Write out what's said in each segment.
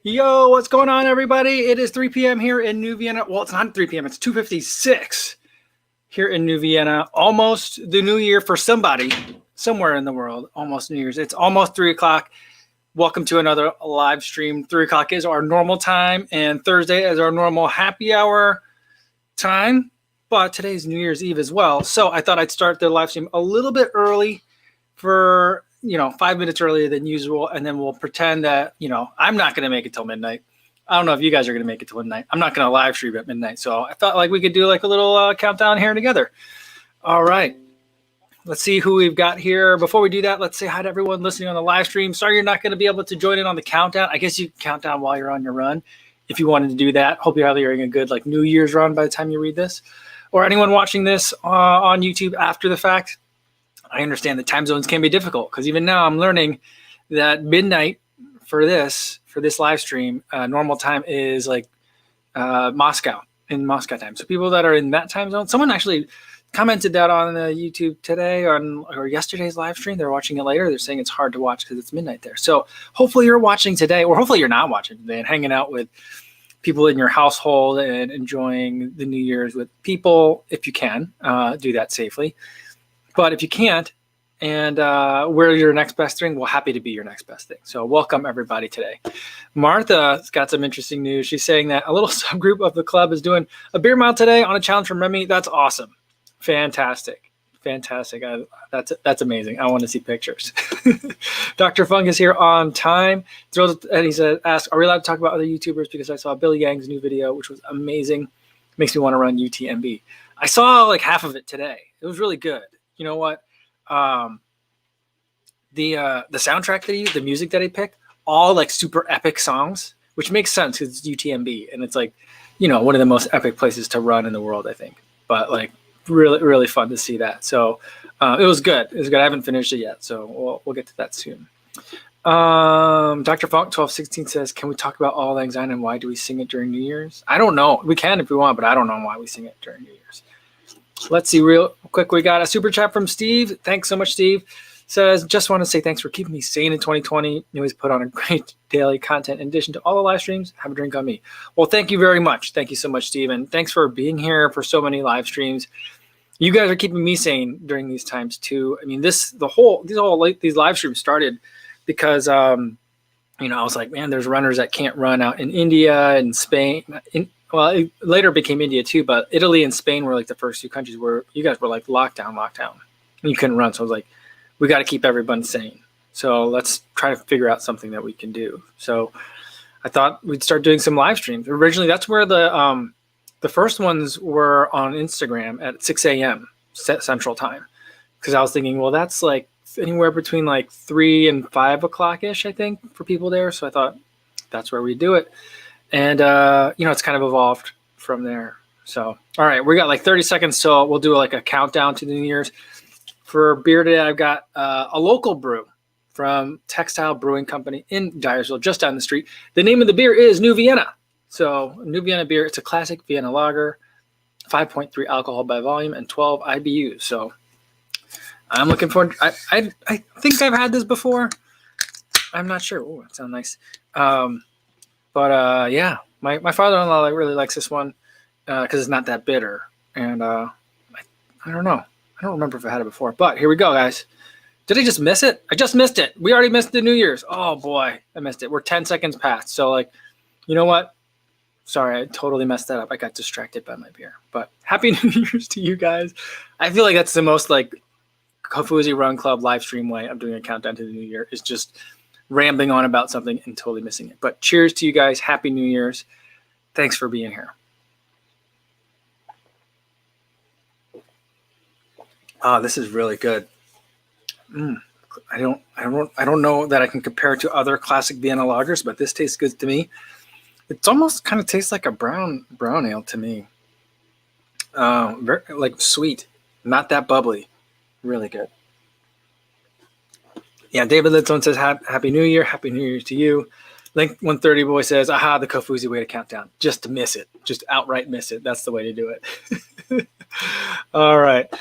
Yo, what's going on, everybody? It is 3 p.m. here in New Vienna. Well, it's not 3 p.m. It's 2:56 here in New Vienna. Almost the new year for somebody somewhere in the world. Almost New Year's. It's almost 3 o'clock. Welcome to another live stream. 3 o'clock is our normal time, and Thursday is our normal happy hour time. But today's New Year's Eve as well. So I thought I'd start the live stream a little bit early for 5 minutes earlier than usual, and then we'll pretend that I'm not going to make it till midnight. I don't know if you guys are going to make it till midnight. I'm not going to live stream at midnight, so I thought like we could do like a little countdown here together. All right, let's see who we've got here. Before we do that, let's say hi to everyone listening on the live stream. Sorry you're not going to be able to join in on the countdown. I guess you can count down while you're on your run if you wanted to do that. Hope you're having a good New Year's run by the time you read this, or anyone watching this on YouTube after the fact. I understand that time zones can be difficult because even now I'm learning that midnight for this live stream, normal time is Moscow time. So people that are in that time zone, someone actually commented that on YouTube today or yesterday's live stream. They're watching it later. They're saying it's hard to watch because it's midnight there. So hopefully you're watching today, or hopefully you're not watching today and hanging out with people in your household and enjoying the New Year's with people. If you can, do that safely. But if you can't, and we're your next best thing, we're happy to be your next best thing. So welcome everybody today. Martha's got some interesting news. She's saying that a little subgroup of the club is doing a beer mile today on a challenge from Remy. That's awesome. Fantastic. That's amazing. I want to see pictures. Dr. Funk is here on time. Thrilled, and he said, "Ask, are we allowed to talk about other YouTubers? Because I saw Billy Yang's new video, which was amazing. Makes me want to run UTMB. I saw like half of it today. It was really good. You know what? The soundtrack the music that he picked, all like super epic songs, which makes sense because it's UTMB and it's one of the most epic places to run in the world, I think. But really, really fun to see that. So it was good. It was good. I haven't finished it yet, so we'll get to that soon. Dr. Funk 1216 says, "Can we talk about All Lang Syne and why do we sing it during New Year's?" I don't know. We can if we want, but I don't know why we sing it during New Year's. Let's see real quick. We got a super chat from Steve. Thanks so much, Steve. Says, "Just want to say thanks for keeping me sane in 2020. You always put on a great daily content in addition to all the live streams. Have a drink on me." Well, thank you very much. Thank you so much, Steve. And thanks for being here for so many live streams. You guys are keeping me sane during these times too. I mean, these live streams started because, I was like, man, there's runners that can't run out in India and Spain. Well, it later became India too, but Italy and Spain were like the first two countries where you guys were like lockdown. And you couldn't run. So I was like, we got to keep everyone sane. So let's try to figure out something that we can do. So I thought we'd start doing some live streams. Originally, that's where the first ones were on Instagram at 6 a.m. Central Time. Because I was thinking, well, that's like anywhere between like 3 and 5 o'clock-ish, I think, for people there. So I thought that's where we do it. And, it's kind of evolved from there. So, all right, we got like 30 seconds. So we'll do like a countdown to the New Year's. For beer today, I've got a local brew from Textile Brewing Company in Dyersville, just down the street. The name of the beer is New Vienna. So New Vienna beer, it's a classic Vienna lager, 5.3 alcohol by volume and 12 IBUs. So I'm looking forward. I think I've had this before. I'm not sure. Oh, that sounds nice. But yeah, my father-in-law really likes this one because it's not that bitter. And I don't know. I don't remember if I had it before. But here we go, guys. Did I just miss it? I just missed it. We already missed the New Year's. Oh, boy. I missed it. We're 10 seconds past. So, you know what? Sorry, I totally messed that up. I got distracted by my beer. But happy New Year's to you guys. I feel like that's the most, Kofuzi Run Club live stream way of doing a countdown to the New Year is just rambling on about something and totally missing it. But cheers to you guys. Happy New Year's. Thanks for being here. Oh, this is really good. I don't know that I can compare it to other classic Vienna lagers, but this tastes good to me. It's almost kind of tastes like a brown ale to me. Very sweet, not that bubbly. Really good. Yeah, David Lidstone says, Happy New Year. Happy New Year to you. Link 130 Boy says, aha, the Kofuzi way to count down. Just to miss it. Just outright miss it. That's the way to do it. All right.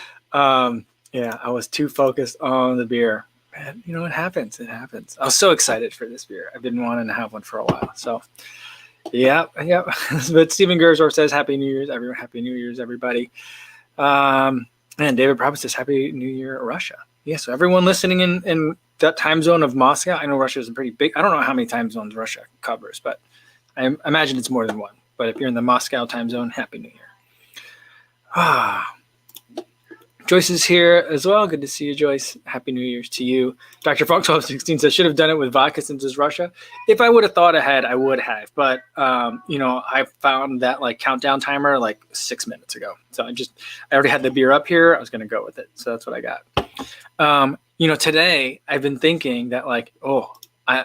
Yeah, I was too focused on the beer. And, you know, it happens. It happens. I was so excited for this beer. I've been wanting to have one for a while. So, yeah. But Stephen Gersdorf says, Happy New Year's, everyone. Happy New Year's, everybody. And David Promise says, Happy New Year, Russia. Yeah, so everyone listening in that time zone of Moscow, I know Russia is a pretty big, I don't know how many time zones Russia covers, but I imagine it's more than one. But if you're in the Moscow time zone, Happy New Year. Joyce is here as well. Good to see you, Joyce. Happy New Year's to you. Dr. Funk 1216 says, should have done it with vodka since it's Russia. If I would have thought ahead, I would have. But, you know, I found that like countdown timer like 6 minutes ago. So I already had the beer up here. I was going to go with it. So that's what I got. You know, today I've been thinking that like,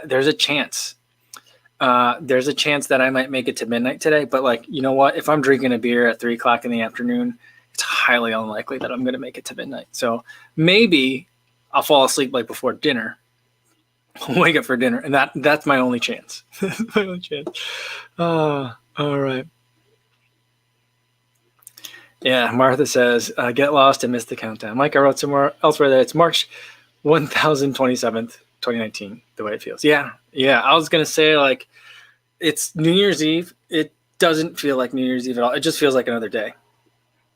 there's a chance. There's a chance that I might make it to midnight today. But like, you know what? If I'm drinking a beer at 3 o'clock in the afternoon, it's highly unlikely that I'm going to make it to midnight. So maybe I'll fall asleep like before dinner, wake up for dinner. And that's my only chance. My only chance. All right. Yeah. Martha says, get lost and miss the countdown. Mike, I wrote somewhere elsewhere that it's March 1027th, 2019, the way it feels. Yeah. I was going to say like, it's New Year's Eve. It doesn't feel like New Year's Eve at all. It just feels like another day.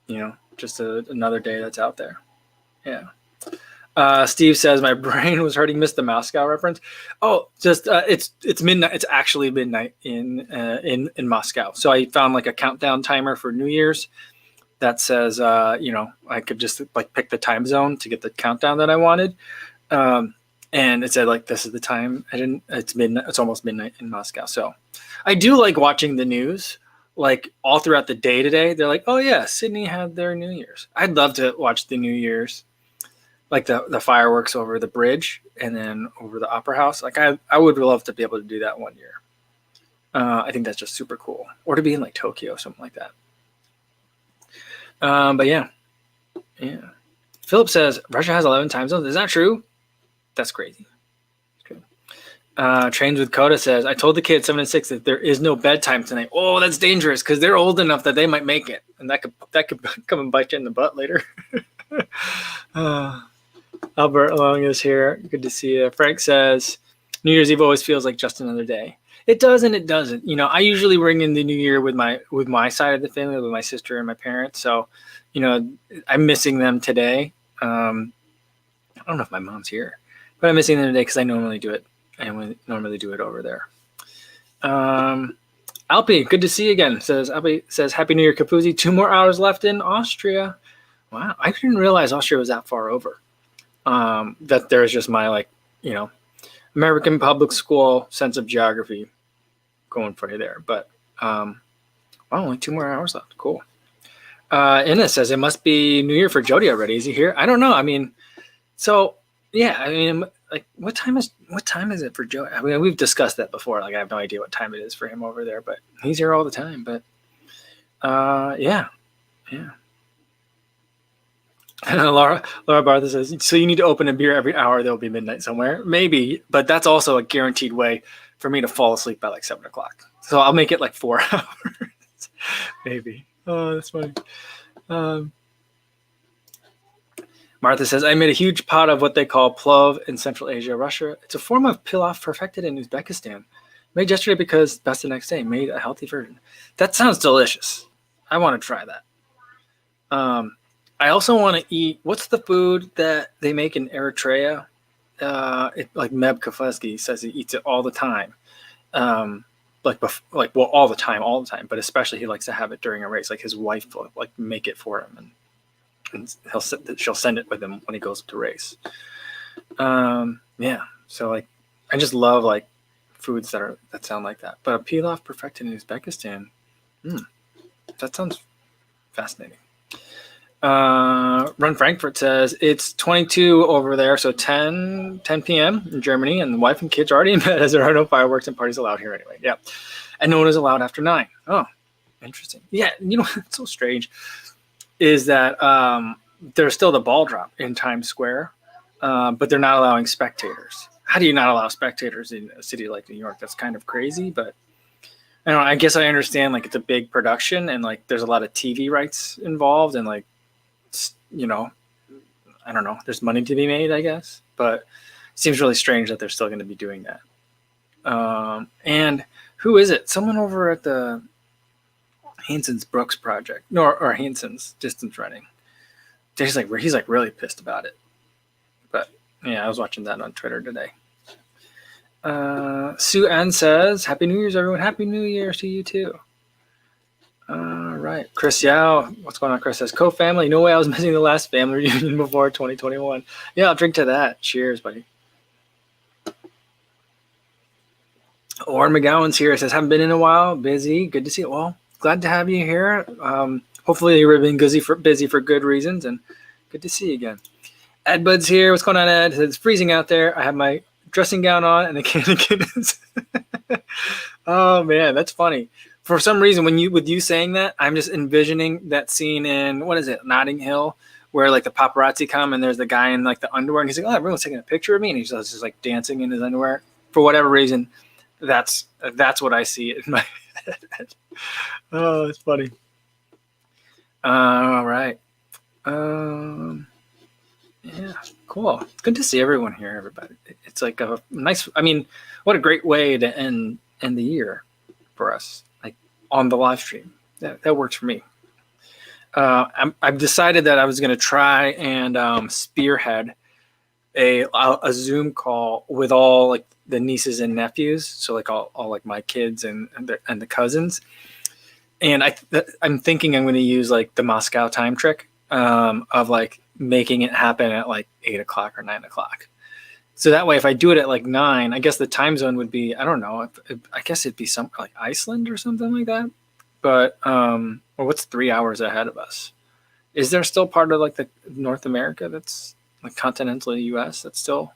You know, just another day that's out there. Yeah. Steve says my brain was hurting. Missed the Moscow reference. Oh, just it's midnight. It's actually midnight in Moscow. So I found like a countdown timer for New Year's that says you know, I could just like pick the time zone to get the countdown that I wanted. And it said like this is the time. It's midnight. It's almost midnight in Moscow. So I do like watching the news. Like all throughout the day today, they're like, oh yeah, Sydney had their New Year's. I'd love to watch the New Year's, like the fireworks over the bridge and then over the Opera House. Like I would love to be able to do that one year. I think that's just super cool. Or to be in like Tokyo, something like that. But yeah. Philip says Russia has 11 time zones. Is that true? That's crazy. Trains with Coda says, I told the kids 7 and 6 that there is no bedtime tonight. Oh, that's dangerous because they're old enough that they might make it. And that could come and bite you in the butt later. Albert Long is here. Good to see you. Frank says, New Year's Eve always feels like just another day. It does and it doesn't. You know, I usually ring in the New Year with my side of the family, with my sister and my parents. So, you know, I'm missing them today. I don't know if my mom's here, but I'm missing them today because I normally do it. I normally do it over there. Alpi, good to see you again. Alpi says, Happy New Year, Capuzzi. 2 more hours left in Austria. Wow, I didn't realize Austria was that far over. That there's just my like, you know, American public school sense of geography going for you there. But only 2 more hours left. Cool. Inna says it must be New Year for Jody already. Is he here? I don't know. I mean, so yeah, I mean, like what time is it for Joe? I mean, we've discussed that before. Like I have no idea what time it is for him over there, but he's here all the time. But yeah. Laura Bartha says, so you need to open a beer every hour. There'll be midnight somewhere. Maybe, but that's also a guaranteed way for me to fall asleep by like 7 o'clock. So I'll make it like 4 hours. Maybe. Oh, that's funny. Martha says, I made a huge pot of what they call plov in Central Asia, Russia. It's a form of pilaf perfected in Uzbekistan. Made yesterday because best the next day. Made a healthy version. That sounds delicious. I want to try that. I also want to eat, what's the food that they make in Eritrea? Like Meb Kafleski says he eats it all the time. All the time. But especially he likes to have it during a race. Like his wife will like make it for him, and she'll send it with him when he goes to race. Yeah. So like, I just love like foods that sound like that. But a pilaf perfected in Uzbekistan, that sounds fascinating. Run Frankfurt says it's 22 over there, so 10 p.m. in Germany, and the wife and kids are already in bed as there are no fireworks and parties allowed here anyway. Yeah, and no one is allowed after 9. Oh, interesting. Yeah, you know what's so strange is that there's still the ball drop in Times Square, but they're not allowing spectators. How do you not allow spectators in a city like New York? That's kind of crazy, but I don't know. I guess I understand like it's a big production and like there's a lot of TV rights involved and like, you know, I don't know. There's money to be made, I guess. But seems really strange that they're still going to be doing that. And who is it? Someone over at the Hanson's Brooks project, no, or Hanson's distance running. He's like really pissed about it. But yeah, I was watching that on Twitter today. Sue Ann says, "Happy New Year's, everyone! Happy New Year's to you too." All right, Chris Yao, what's going on? Chris says, "Co-family, no way I was missing the last family reunion before 2021." Yeah, I'll drink to that. Cheers, buddy. Or McGowan's here. It says, "Haven't been in a while. Busy. Good to see you." Well, glad to have you here. Hopefully you've been busy for good reasons, and good to see you again. Ed Bud's here. What's going on, Ed? It says, "It's freezing out there. I have my dressing gown on and a can of Guinness." Oh man, that's funny. For some reason, with you saying that, I'm just envisioning that scene in, what is it, Notting Hill, where like the paparazzi come and there's the guy in like the underwear and he's like, "Oh, everyone's taking a picture of me," and he's just like dancing in his underwear. For whatever reason, that's what I see in my head. Oh, it's funny. All right. Yeah, cool. Good to see everyone here, everybody. It's like a nice, I mean, what a great way to end the year for us, like on the live stream. That works for me. I've decided that I was going to try and spearhead a Zoom call with all like the nieces and nephews, so like all like my kids and the cousins. And I'm thinking I'm going to use like the Moscow time trick of like making it happen at like 8 o'clock or 9 o'clock. So that way, if I do it at like 9, I guess the time zone would be, I don't know, I guess it'd be something like Iceland or something like that. But, or what's 3 hours ahead of us? Is there still part of like the North America that's like continental US that's still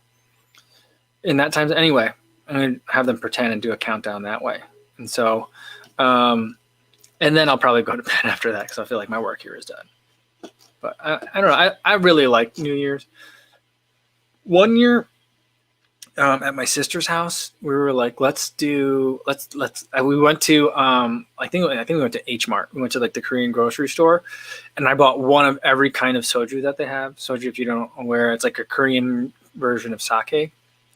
in that time? Anyway, I'm going to have them pretend and do a countdown that way. And so, and then I'll probably go to bed after that because I feel like my work here is done. But I don't know. I really like New Year's. One year at my sister's house, we were like, we went to, I think we went to H Mart. We went to like the Korean grocery store, and I bought one of every kind of soju that they have. Soju, if you don't aware, it's like a Korean version of sake.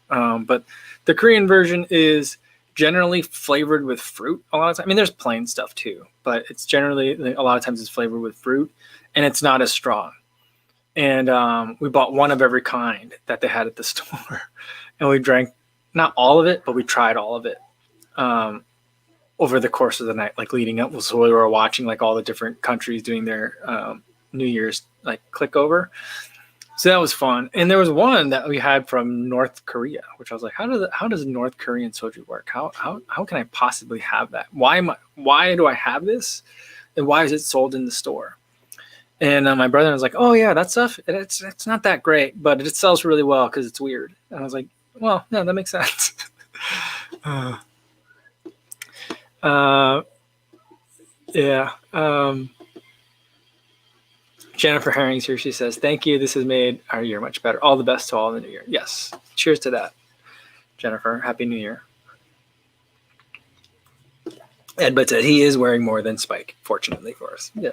But the Korean version is generally flavored with fruit a lot of times. I mean, there's plain stuff too, but it's generally, a lot of times it's flavored with fruit, and it's not as strong. And we bought one of every kind that they had at the store. And we drank not all of it, but we tried all of it over the course of the night, like leading up. So we were watching like all the different countries doing their New Year's like click over. So that was fun. And there was one that we had from North Korea, which I was like, how does North Korean soju work? How can I possibly have that? Why do I have this? And why is it sold in the store? And my brother was like, "Oh yeah, that stuff. It's not that great, but it sells really well because it's weird." And I was like, "Well, no, that makes sense." Yeah. Jennifer Herring's here. She says, "Thank you. This has made our year much better. All the best to all in the new year." Yes. Cheers to that, Jennifer. Happy New Year. Ed Butt said he is wearing more than Spike, fortunately for us. Yeah.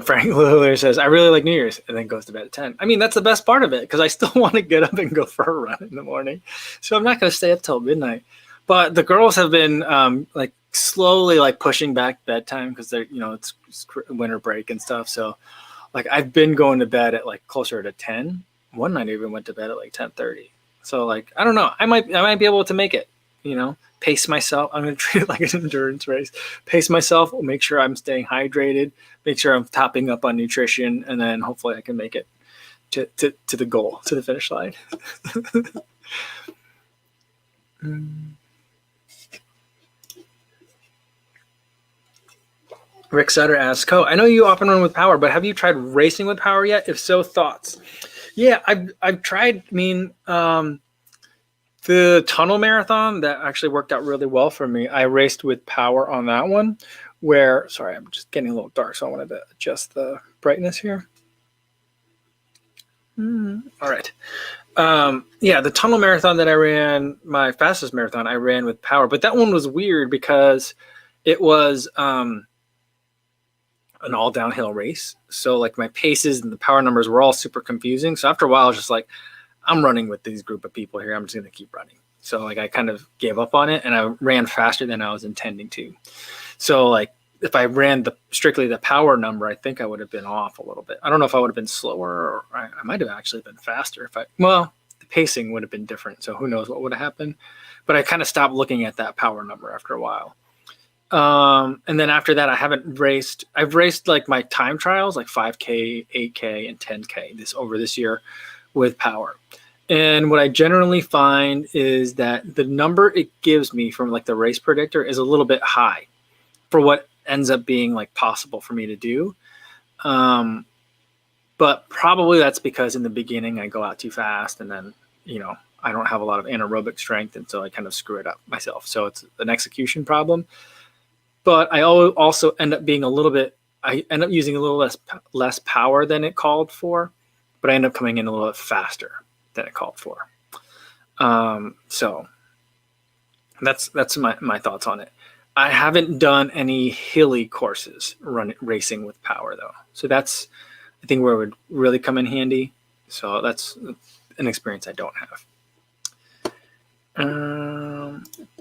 Frank Lillard says, "I really like New Year's," and then goes to bed at 10. I mean, that's the best part of it because I still want to get up and go for a run in the morning. So I'm not going to stay up till midnight. But the girls have been like slowly like pushing back bedtime because they're, it's winter break and stuff. So like I've been going to bed at like closer to 10. One night I even went to bed at like 10:30. So like, I don't know. I might be able to make it, pace myself. I'm going to treat it like an endurance race. Pace myself, make sure I'm staying hydrated, make sure I'm topping up on nutrition, and then hopefully I can make it to the goal, to the finish line. Rick Sutter asks, "Co, I know you often run with Power, but have you tried racing with Power yet? If so, thoughts?" Yeah, I've tried. I mean, the tunnel marathon that actually worked out really well for me. I raced with Power on that one. Sorry, I'm just getting a little dark, so I wanted to adjust the brightness here. All right. Yeah, the tunnel marathon that I ran, my fastest marathon, I ran with Power, but that one was weird because it was an all downhill race. So like my paces and the power numbers were all super confusing. So after a while, I was just like, I'm running with these group of people here. I'm just going to keep running. So like I kind of gave up on it, and I ran faster than I was intending to. So like if I ran strictly the power number, I think I would have been off a little bit. I don't know if I would have been slower, or I might have actually been faster. The pacing would have been different. So who knows what would have happened. But I kind of stopped looking at that power number after a while. And then after that, I've raced like my time trials, like 5K, 8K, and 10K over this year with power. And what I generally find is that the number it gives me from like the race predictor is a little bit high for what ends up being like possible for me to do. But probably that's because in the beginning I go out too fast, and then, I don't have a lot of anaerobic strength, and so I kind of screw it up myself. So it's an execution problem. But I also end up being I end up using a little less power than it called for, but I end up coming in a little bit faster than it called for. So that's my thoughts on it. I haven't done any hilly courses racing with power though. So that's, I think, where it would really come in handy. So that's an experience I don't have.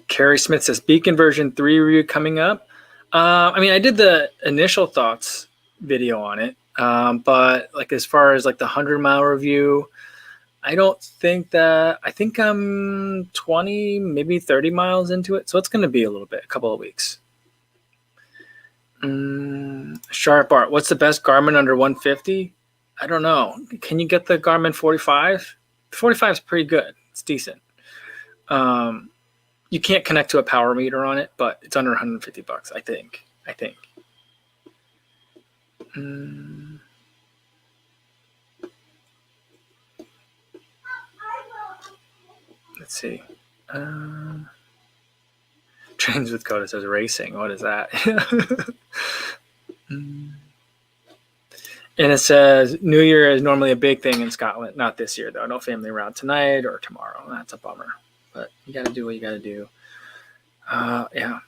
Carrie Smith says Beacon version 3 review coming up. I did the initial thoughts video on it, but like as far as like the 100-mile review, I think I'm 20, maybe 30 miles into it. So it's going to be a couple of weeks. Sharp Art, what's the best Garmin under 150? I don't know. Can you get the Garmin 45? 45 is pretty good. It's decent. You can't connect to a power meter on it, but it's under $150, I think. Let's see. Trains with Coda says racing. What is that? And it says New Year is normally a big thing in Scotland. Not this year, though. No family around tonight or tomorrow. That's a bummer. But you got to do what you got to do. Yeah.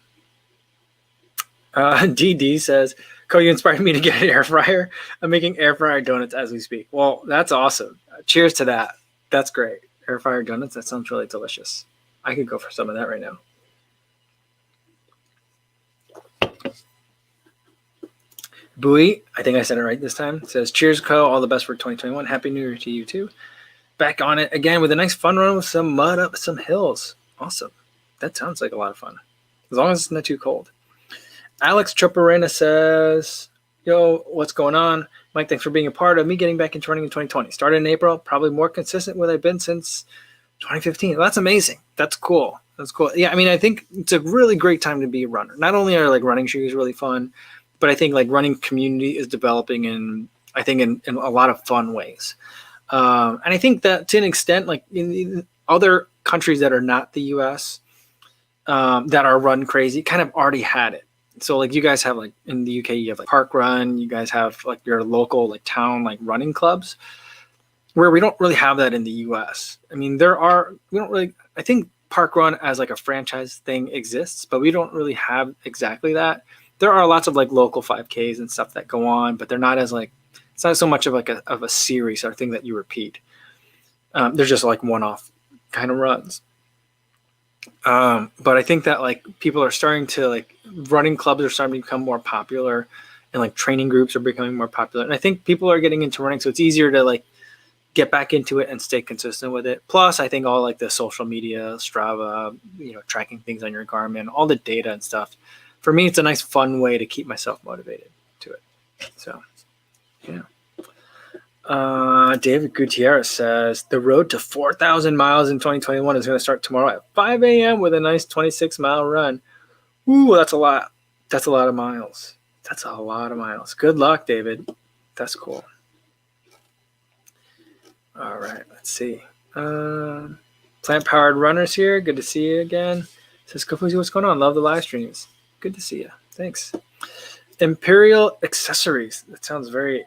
DD says, Cody, you inspired me to get an air fryer. I'm making air fryer donuts as we speak. Well, that's awesome. Cheers to that. That's great. Air fryer donuts. That sounds really delicious. I could go for some of that right now. Bowie, I think I said it right this time, says, cheers, Co. All the best for 2021. Happy New Year to you, too. Back on it again with a nice fun run with some mud up some hills. Awesome. That sounds like a lot of fun. As long as it's not too cold. Alex Choparena says, yo, what's going on? Mike, thanks for being a part of me getting back into running in 2020. Started in April, probably more consistent with I've been since 2015. Well, that's amazing. That's cool. Yeah, I think it's a really great time to be a runner. Not only are like running shoes really fun, but I think like running community is developing in a lot of fun ways. And I think that to an extent, like in other countries that are not the US, that are run crazy kind of already had it. So like you guys have like in the UK, you have like Park Run, you guys have like your local like town like running clubs, where we don't really have that in the US. I think Park Run as like a franchise thing exists, but we don't really have exactly that. There are lots of like local 5Ks and stuff that go on, but they're not as like, it's not so much of like a series or thing that you repeat. They're just like one-off kind of runs. But I think that like people are starting to like running clubs are starting to become more popular, and like training groups are becoming more popular. And I think people are getting into running, so it's easier to like get back into it and stay consistent with it. Plus, I think all like the social media, Strava, tracking things on your Garmin, all the data and stuff. For me, it's a nice, fun way to keep myself motivated to it. So, yeah. David Gutierrez says, the road to 4,000 miles in 2021 is going to start tomorrow at 5 a.m. with a nice 26-mile run. Ooh, that's a lot. That's a lot of miles. Good luck, David. That's cool. All right, let's see. Plant-powered runners here. Good to see you again. Says, Kofuzi, what's going on? Love the live streams. Good to see you. Thanks. Imperial Accessories. That sounds very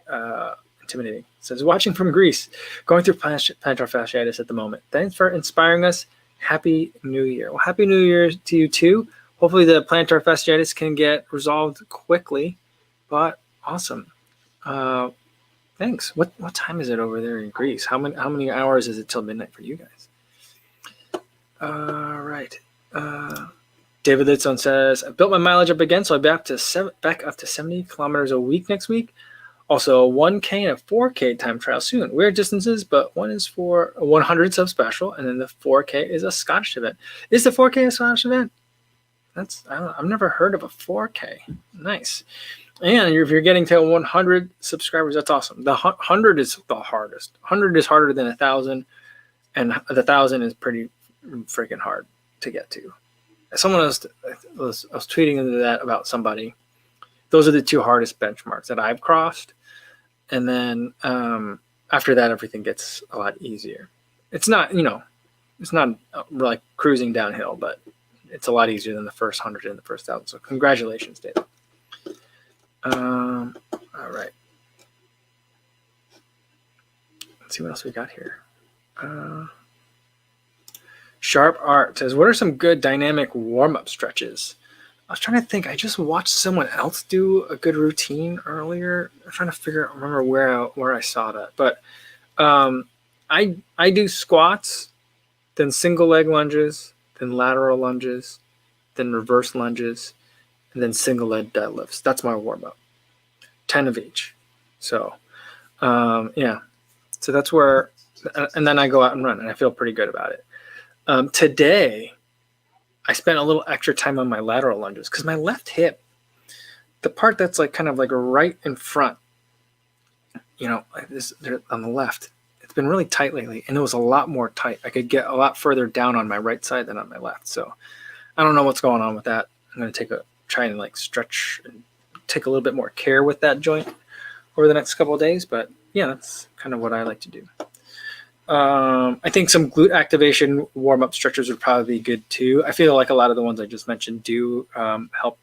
intimidating. Says, watching from Greece. Going through plantar fasciitis at the moment. Thanks for inspiring us. Happy New Year. Well, Happy New Year to you too. Hopefully the plantar fasciitis can get resolved quickly. But Awesome. Thanks. What time is it over there in Greece? How many hours is it till midnight for you guys? Right. David Litson says, I built my mileage up again, so I'm back up to 70 kilometers a week next week. Also, a 1K and a 4K time trial soon. Weird distances, but one is for a 100 sub special, and then the 4K is a Scottish event. Is the 4K a Scottish event? I've never heard of a 4K. Nice. And if you're getting to 100 subscribers, that's awesome. The 100 is the hardest. 100 is harder than 1,000, and the 1,000 is pretty freaking hard to get to. Someone else was tweeting into that about somebody. Those are the two hardest benchmarks that I've crossed, and then after that, everything gets a lot easier. It's not, it's not like cruising downhill, but it's a lot easier than the first 100 and the first 1,000. So congratulations, David. All right. Let's see what else we got here. Sharp Art says, what are some good dynamic warm-up stretches? I was trying to think. I just watched someone else do a good routine earlier. I'm trying to remember where I saw that. But I do squats, then single leg lunges, then lateral lunges, then reverse lunges, and then single leg deadlifts. That's my warm-up. 10 of each. So, yeah. So that's where, and then I go out and run, and I feel pretty good about it. Today, I spent a little extra time on my lateral lunges because my left hip, the part that's like kind of like right in front, like this on the left, it's been really tight lately, and it was a lot more tight. I could get a lot further down on my right side than on my left. So I don't know what's going on with that. I'm going to try and like stretch and take a little bit more care with that joint over the next couple of days. But yeah, that's kind of what I like to do. I think some glute activation warm-up stretches would probably be good too. I feel like a lot of the ones I just mentioned do help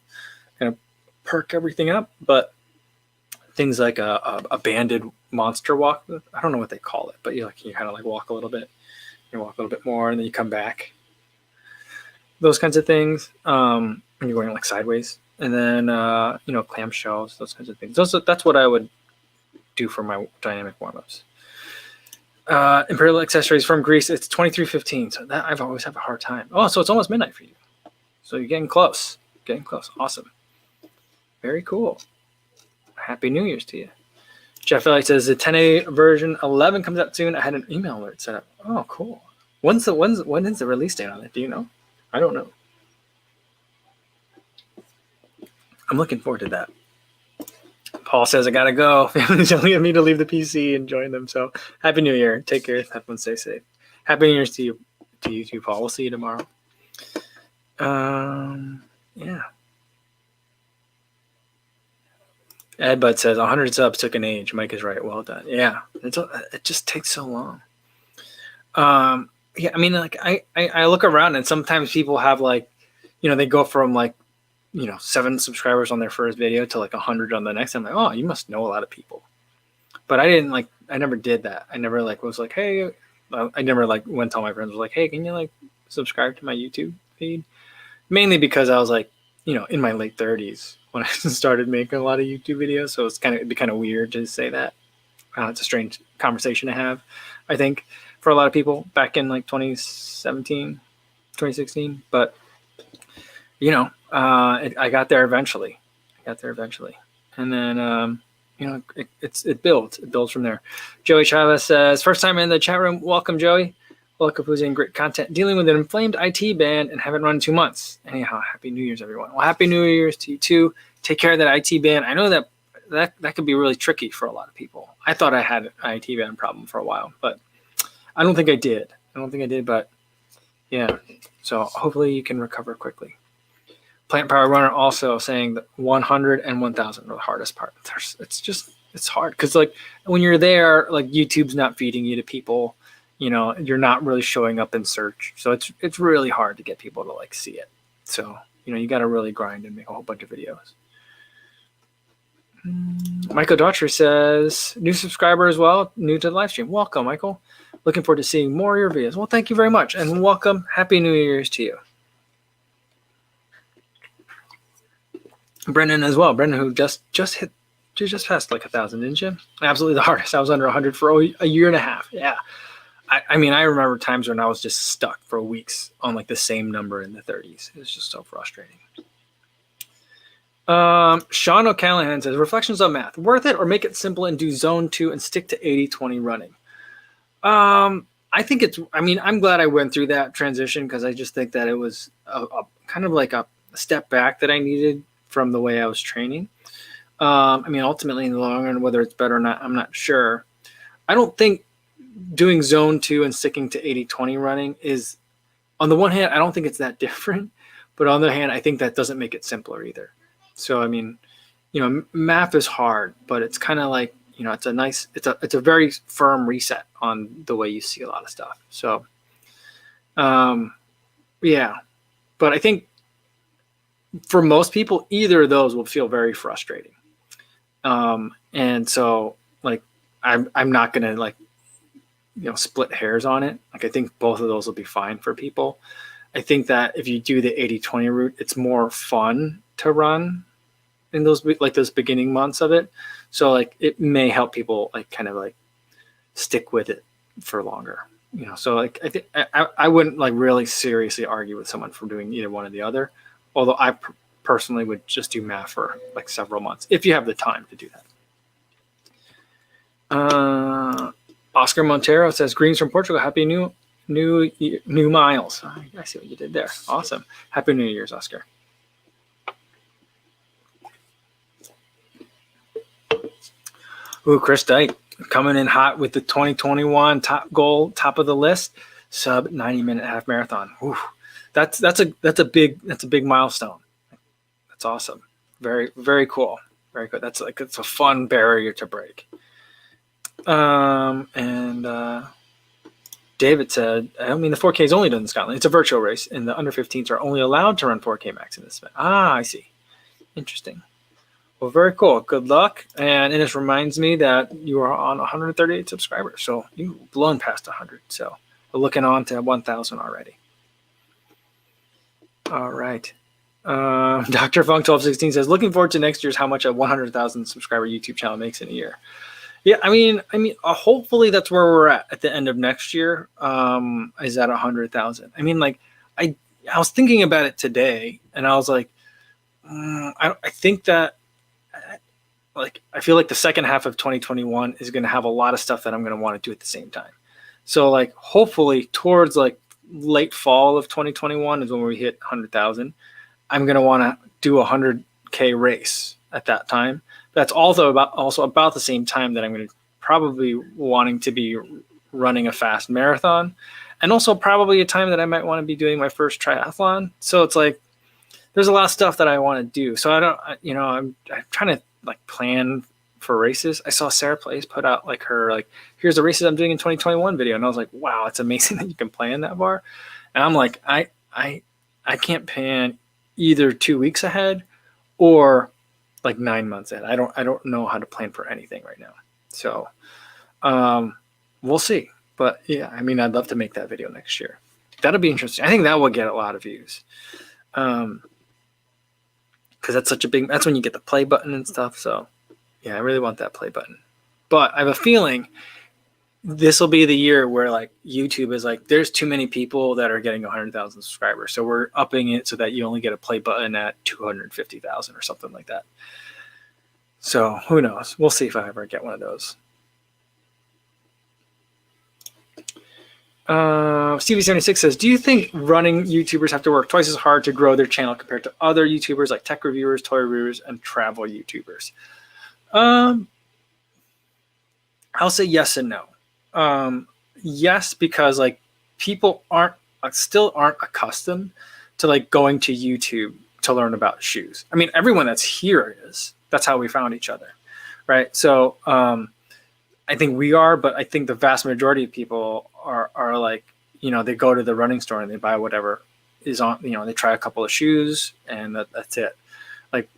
kind of perk everything up, but things like a banded monster walk, I don't know what they call it, but you kind of like walk a little bit, you walk a little bit more, and then you come back. Those kinds of things. When you're going like sideways, and then clamshells, those kinds of things. That's what I would do for my dynamic warm-ups. Imperial Accessories from Greece, it's 23:15. So that I've always had a hard time. Oh, so it's almost midnight for you. So you're getting close. Awesome. Very cool. Happy New Year's to you. Jeff Elliott says the 10A version 11 comes out soon. I had an email alert set up. Oh, cool. When is the release date on it? Do you know? I don't know. I'm looking forward to that. Paul says, I gotta go. Family's telling me to leave the PC and join them. So happy New Year. Take care. Everyone stay safe. Happy New Year's to you too, Paul. We'll see you tomorrow. Yeah. Ed Bud says 100 subs took an age. Mike is right. Well done. Yeah. It just takes so long. Yeah, I mean, like I look around and sometimes people have like, they go from like, 7 subscribers on their first video to like 100 on the next. I'm like, oh, you must know a lot of people. But I never did that. I never was like, hey, I never went to all my friends was like, hey, can you subscribe to my YouTube feed? Mainly because I was like, in my late 30s when I started making a lot of YouTube videos. So it'd be kind of weird to say that. It's a strange conversation to have, I think, for a lot of people back in 2017, 2016. But, I got there eventually. And then, it builds. It builds from there. Joey Chavez says, first time in the chat room. Welcome, Joey. Welcome, who's in great content. Dealing with an inflamed IT band and haven't run in 2 months. Anyhow, happy New Year's, everyone. Well, happy New Year's to you, too. Take care of that IT band. I know that could be really tricky for a lot of people. I thought I had an IT band problem for a while, but I don't think I did. But yeah. So hopefully you can recover quickly. Plant Power Runner also saying that 100 and 1,000 are the hardest part. It's hard because when you're there, YouTube's not feeding you to people. You're not really showing up in search, so it's really hard to get people to see it. So you got to really grind and make a whole bunch of videos. Michael Daughtry says new subscriber as well, new to the live stream. Welcome, Michael. Looking forward to seeing more of your videos. Well, thank you very much, and welcome. Happy New Year's to you. Brendan as well. Brendan, who just hit You just passed like 1,000, didn't you? Absolutely the hardest. I was under 100 for a year and a half. Yeah. I mean, I remember times when I was just stuck for weeks on like the same number in the 30s. It was just so frustrating. Sean O'Callahan says, reflections on math. Worth it or make it simple and do zone 2 and stick to 80-20 running? I think I'm glad I went through that transition because I just think that it was a kind of like a step back that I needed from the way I was training. Ultimately in the long run, whether it's better or not, I'm not sure. I don't think doing zone 2 and sticking to 80-20 running is, on the one hand, I don't think it's that different, but on the other hand, I think that doesn't make it simpler either. So, math is hard, but it's kind of like, it's a very firm reset on the way you see a lot of stuff. So, yeah, but I think for most people, either of those will feel very frustrating. And so like, I'm not going to like, split hairs on it. Like, I think both of those will be fine for people. I think that if you do the 80-20 route, it's more fun to run in those beginning months of it. So like, it may help people like kind of like stick with it for longer, so like, I think I wouldn't like really seriously argue with someone for doing either one or the other. Although I personally would just do math for like several months if you have the time to do that. Oscar Montero says, greetings from Portugal. Happy new miles. I see what you did there. Awesome. Happy New Year's, Oscar. Ooh, Chris Dyke coming in hot with the 2021 top goal, top of the list, sub 90-minute half marathon. Ooh, that's a big milestone. That's awesome. Very, very cool. Very good. It's a fun barrier to break. David said, the 4K is only done in Scotland. It's a virtual race, and the under 15s are only allowed to run 4K max in this event. I see. Interesting. Well, very cool. Good luck. And this reminds me that you are on 138 subscribers. So you've blown past 100. So we're looking on to 1,000 already. All right. Dr. Funk 1216 says, looking forward to next year's how much a 100,000 subscriber YouTube channel makes in a year. Yeah, hopefully that's where we're at the end of next year. Is at 100,000. I was thinking about it today, and I was like, I think that, I feel like the second half of 2021 is going to have a lot of stuff that I'm going to want to do at the same time. So like, hopefully towards like late fall of 2021 is when we hit 100,000. I'm going to want to do a 100K race at that time. That's also about the same time that I'm going to probably wanting to be running a fast marathon, and also probably a time that I might want to be doing my first triathlon. So it's like, there's a lot of stuff that I want to do. So I'm trying to like plan for races. I saw Sarah Place put out like her, like, here's the races I'm doing in 2021 video. And I was like, wow, it's amazing that you can plan that far. And I'm like, I can't plan either 2 weeks ahead or like 9 months ahead. I don't know how to plan for anything right now. So we'll see. But yeah, I'd love to make that video next year. That'll be interesting. I think that will get a lot of views. Because that's when you get the play button and stuff. So yeah, I really want that play button. But I have a feeling this will be the year where like YouTube is like, there's too many people that are getting 100,000 subscribers. So we're upping it so that you only get a play button at 250,000 or something like that. So who knows? We'll see if I ever get one of those. Stevie76 says, do you think running YouTubers have to work twice as hard to grow their channel compared to other YouTubers like tech reviewers, toy reviewers, and travel YouTubers? I'll say yes and no. Yes, because like people still aren't accustomed to like going to YouTube to learn about shoes. Everyone that's here is. That's how we found each other, right? So I think we are, but I think the vast majority of people are like, they go to the running store and they buy whatever is on, they try a couple of shoes and that's it. Like,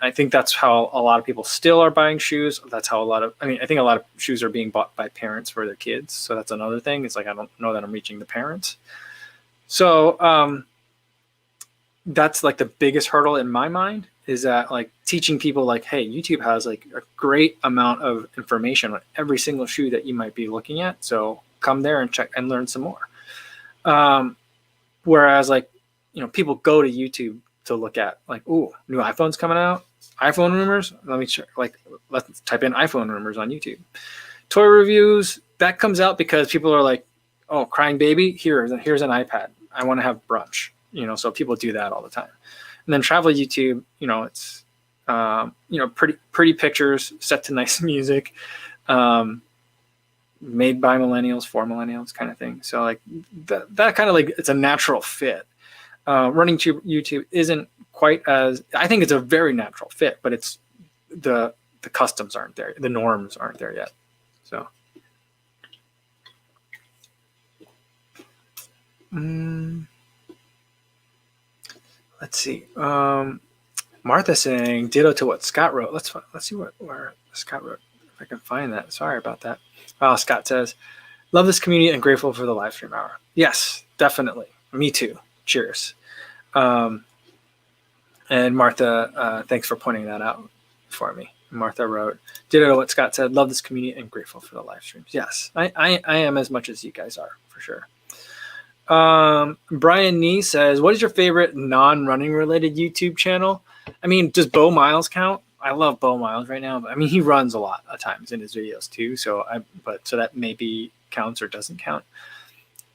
I think that's how a lot of people still are buying shoes. That's how I think a lot of shoes are being bought by parents for their kids. So that's another thing. It's like, I don't know that I'm reaching the parents. So that's like the biggest hurdle in my mind is that like teaching people like, hey, YouTube has like a great amount of information on every single shoe that you might be looking at. So come there and check and learn some more. Whereas like, people go to YouTube to look at like, ooh, new iPhone's coming out, iPhone rumors. Let me check. Like, let's type in iPhone rumors on YouTube. Toy reviews, that comes out because people are like, oh, crying baby, here's an iPad. I want to have brunch. So people do that all the time. And then travel YouTube, it's pretty pictures set to nice music, made by millennials for millennials kind of thing. So like that kind of like, it's a natural fit. Running to YouTube isn't quite as, I think it's a very natural fit, but it's the customs aren't there, the norms aren't there yet. So let's see. Martha saying ditto to what Scott wrote. Let's see where Scott wrote, if I can find that. Sorry about that. Scott says, love this community and grateful for the live stream hour. Yes, definitely. Me too. Cheers. And Martha, thanks for pointing that out for me. Martha wrote, ditto to what Scott said, love this community and grateful for the live streams. Yes, I am as much as you guys are, for sure. Brian Nee says, what is your favorite non-running related YouTube channel? I mean, does Bo Miles count? I love Bo Miles right now, but I mean, he runs a lot of times in his videos too. So that maybe counts or doesn't count.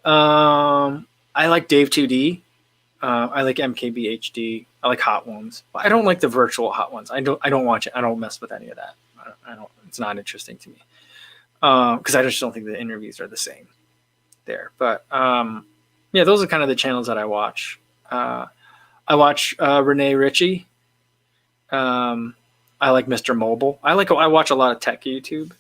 I like Dave 2D. I like MKBHD. I like Hot Ones. I don't like the virtual Hot Ones. I don't watch it. I don't mess with any of that. I don't. It's not interesting to me. Because I just don't think the interviews are the same there. But yeah, those are kind of the channels that I watch. I watch Renee Ritchie. I like Mr. Mobile. I watch a lot of tech YouTube.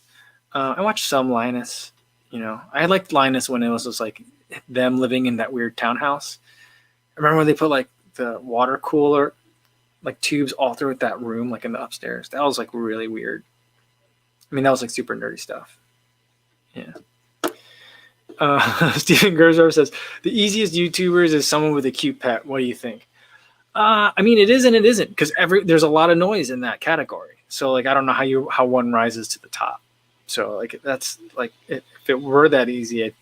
I watch some Linus. I liked Linus when it was just like them living in that weird townhouse. I remember when they put like the water cooler, like tubes all through that room, like in the upstairs. That was like really weird. I mean, that was like super nerdy stuff. Yeah. Stephen Gerzer says, the easiest YouTubers is someone with a cute pet. What do you think? I mean, it is and it isn't, because there's a lot of noise in that category. So like, I don't know how one rises to the top. So like, that's like, if it were that easy, I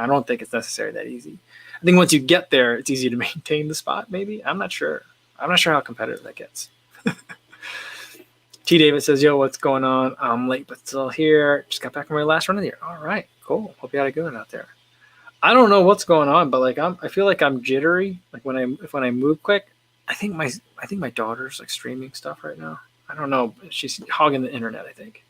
don't think it's necessarily that easy. I think once you get there, it's easy to maintain the spot. Maybe. I'm not sure how competitive that gets. T. David says, yo, what's going on? I'm late, but still here. Just got back from my last run of the year. All right, cool. Hope you had a good one out there. I don't know what's going on, but like, I feel like I'm jittery. Like when I move quick, I think my daughter's like streaming stuff right now. I don't know. She's hogging the internet, I think.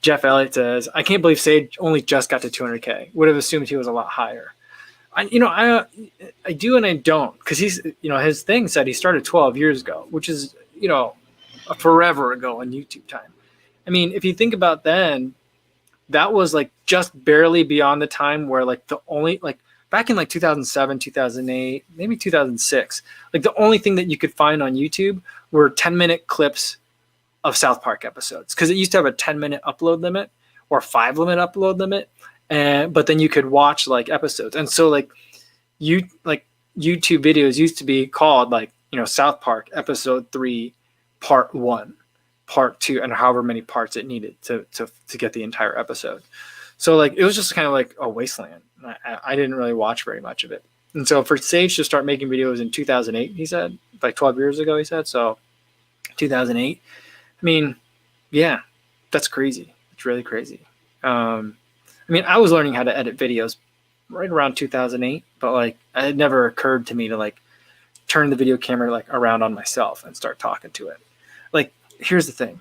Jeff Elliott says, I can't believe Sage only just got to 200K. Would have assumed he was a lot higher. I do and I don't, because he's, his thing said he started 12 years ago, which is, a forever ago on YouTube time. I mean, if you think about then, that was like just barely beyond the time where like the only, like back in like 2007, 2008, maybe 2006, like the only thing that you could find on YouTube were 10-minute clips of South Park episodes, because it used to have a 10-minute upload limit or 5-minute upload limit. But then you could watch like episodes. And so like YouTube videos used to be called like, South Park episode 3, part 1, part 2, and however many parts it needed to get the entire episode. So like, it was just kind of like a wasteland. I didn't really watch very much of it. And so for Sage to start making videos in 2008, he said, like 12 years ago, he said, so 2008, I mean, yeah, that's crazy. It's really crazy. I mean, I was learning how to edit videos right around 2008, but like it had never occurred to me to like turn the video camera like around on myself and start talking to it. Like, here's the thing.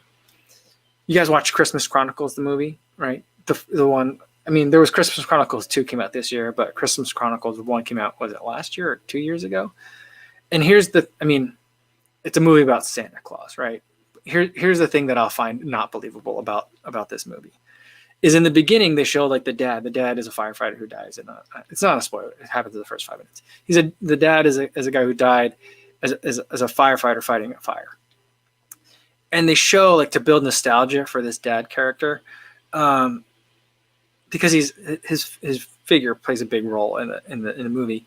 You guys watch Christmas Chronicles, the movie, right? The one, I mean, there was Christmas Chronicles 2 came out this year, but Christmas Chronicles 1 came out, was it last year or 2 years ago? And it's a movie about Santa Claus, right? Here's the thing that I'll find not believable about this movie. Is in the beginning, they show like the dad. The dad is a firefighter who dies. It's not a spoiler. It happens in the first 5 minutes. The dad is a guy who died as a firefighter fighting a fire. And they show like to build nostalgia for this dad character, because his figure plays a big role in the movie.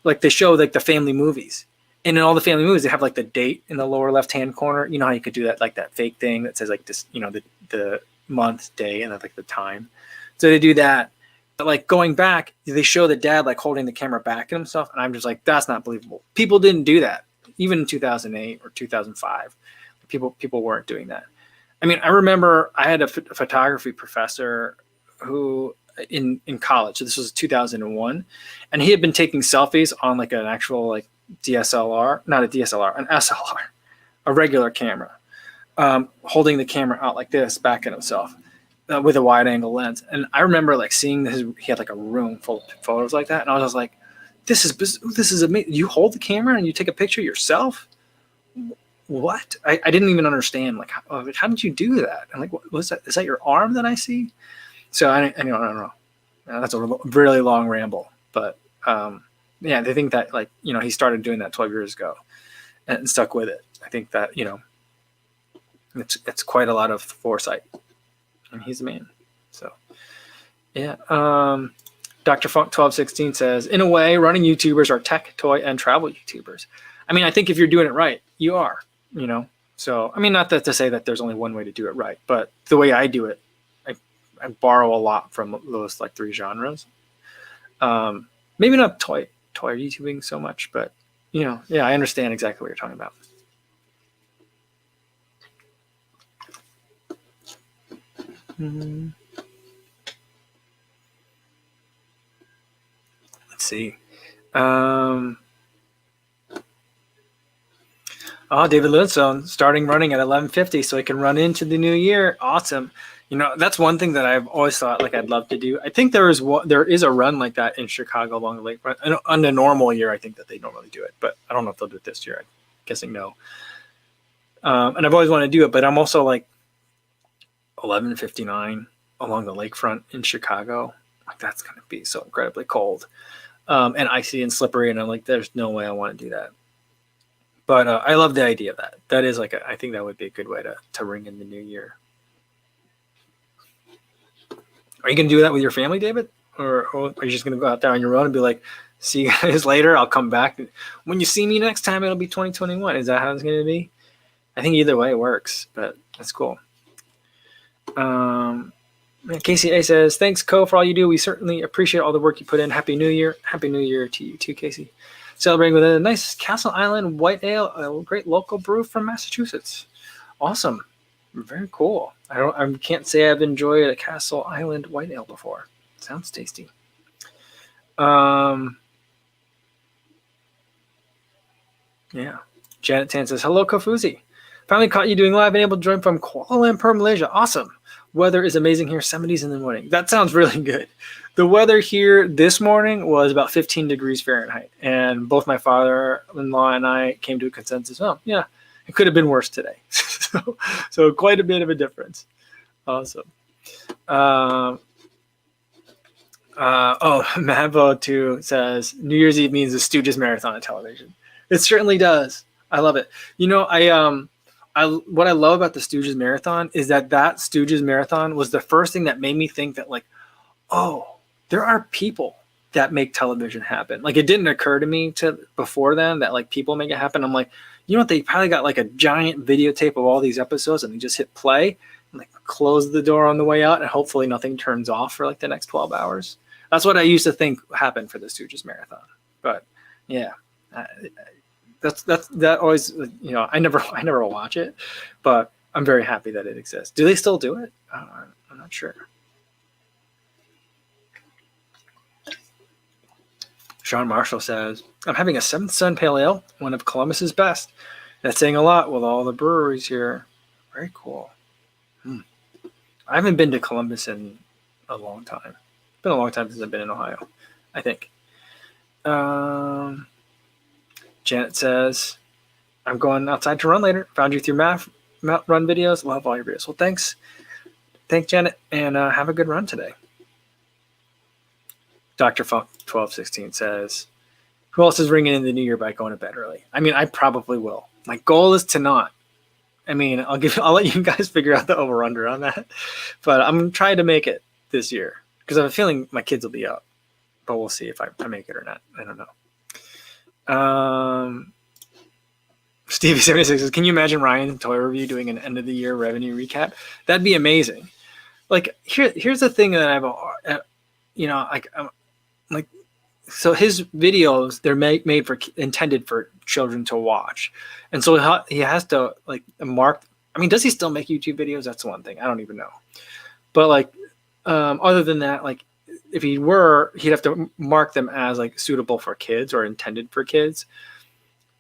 Like they show like the family movies, And in all the family movies, they have like the date in the lower left-hand corner. You know how you could do that, like that fake thing that says like this, you know, the month, day, and then like the time. So they do that. But like going back, they show the dad like holding the camera back at himself. And I'm just like, that's not believable. People didn't do that. Even in 2008 or 2005, people weren't doing that. I mean, I remember I had a photography professor who in college, so this was 2001, and he had been taking selfies on like an actual like DSLR, not a DSLR, an SLR, a regular camera, holding the camera out like this back at himself with a wide angle lens. And I remember like seeing this, he had like a room full of photos like that. And I was just like, this is amazing. You hold the camera and you take a picture yourself? What? I didn't even understand. Like, how did you do that? And like, what was that? Is that your arm that I see? So I don't know. That's a really long ramble, but yeah, they think that like, you know, he started doing that 12 years ago and stuck with it. I think that, you know, it's quite a lot of foresight, and he's a man. So yeah. Dr. Funk 1216 says, in a way, running YouTubers are tech, toy, and travel YouTubers. I mean, I think if you're doing it right, you are, you know. So I mean, not that to say that there's only one way to do it right, but the way I do it, I borrow a lot from those like three genres. Maybe not toy YouTubing so much, but you know, yeah, I understand exactly what you're talking about. Let's see. David Lidstone starting running at 11:50 so he can run into the new year. Awesome. You know, that's one thing that I've always thought like I'd love to do. I think there is a run like that in Chicago along the lakefront. On a normal year, I think that they normally do it, but I don't know if they'll do it this year. I'm guessing no. And I've always wanted to do it, but I'm also like 11:59 along the lakefront in Chicago. Like that's going to be so incredibly cold and icy and slippery, and I'm like, there's no way I want to do that. But I love the idea of that. That is like I think that would be a good way to ring in the new year. Are you going to do that with your family, David? Or are you just going to go out there on your own and be like, see you guys later, I'll come back. When you see me next time, it'll be 2021. Is that how it's going to be? I think either way works, but that's cool. Casey A says, thanks, Co, for all you do. We certainly appreciate all the work you put in. Happy New Year. Happy New Year to you too, Casey. Celebrating with a nice Castle Island White Ale, a great local brew from Massachusetts. Awesome. Very cool. I can't say I've enjoyed a Castle Island White Ale before. Sounds tasty. Yeah. Janet Tan says, hello, Kofuzi. Finally caught you doing live and able to join from Kuala Lumpur, Malaysia. Awesome. Weather is amazing here, 70s in the morning. That sounds really good. The weather here this morning was about 15 degrees Fahrenheit, and both my father-in-law and I came to a consensus. Oh, yeah, it could have been worse today. so quite a bit of a difference. Awesome. Mavo too says New Year's Eve means the Stooges marathon on television. It certainly does. I love it. You know, what I love about the Stooges marathon is that Stooges marathon was the first thing that made me think that like, oh, there are people that make television happen. Like it didn't occur to me before then that like people make it happen. I'm like, you know what? They probably got like a giant videotape of all these episodes and they just hit play and like close the door on the way out and hopefully nothing turns off for like the next 12 hours. That's what I used to think happened for the Stooges marathon. But yeah, that always, you know, I never watch it, but I'm very happy that it exists. Do they still do it? I'm not sure. Sean Marshall says, I'm having a 7th Sun Pale Ale, one of Columbus's best. That's saying a lot with all the breweries here. Very cool. I haven't been to Columbus in a long time. It's been a long time since I've been in Ohio, I think. Janet says, I'm going outside to run later. Found you through Mount Run videos. Love all your videos. Well, thanks. Thanks, Janet, and have a good run today. Dr. Funk 1216 says, who else is ringing in the new year by going to bed early? I mean, I probably will. My goal is to not. I mean, I'll let you guys figure out the over-under on that. But I'm trying to make it this year because I have a feeling my kids will be up. But we'll see if I make it or not. I don't know. Stevie76 says, can you imagine Ryan and Toy Review doing an end of the year revenue recap? That'd be amazing. Like here's the thing that I've, you know, I'm like, so his videos, they're made for, intended for children to watch. And so he has to like mark, I mean, does he still make YouTube videos? That's one thing. I don't even know. But like, other than that, like if he were, he'd have to mark them as like suitable for kids or intended for kids.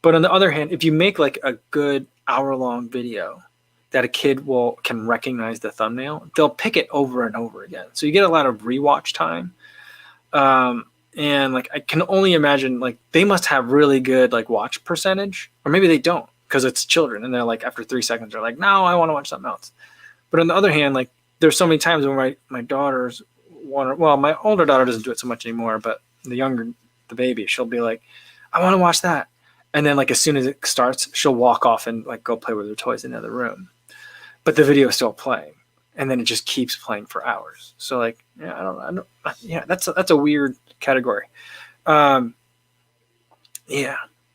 But on the other hand, if you make like a good hour-long video that a kid can recognize the thumbnail, they'll pick it over and over again. So you get a lot of rewatch time. And like I can only imagine like they must have really good like watch percentage, or maybe they don't because it's children and they're like after 3 seconds they're like, no, I want to watch something else. But on the other hand, like there's so many times when my daughters want, well, my older daughter doesn't do it so much anymore, but the baby, she'll be like, I want to watch that. And then like as soon as it starts, she'll walk off and like go play with her toys in another room. But the video is still playing. And then it just keeps playing for hours. So like, yeah, I don't yeah, that's a weird category. Yeah.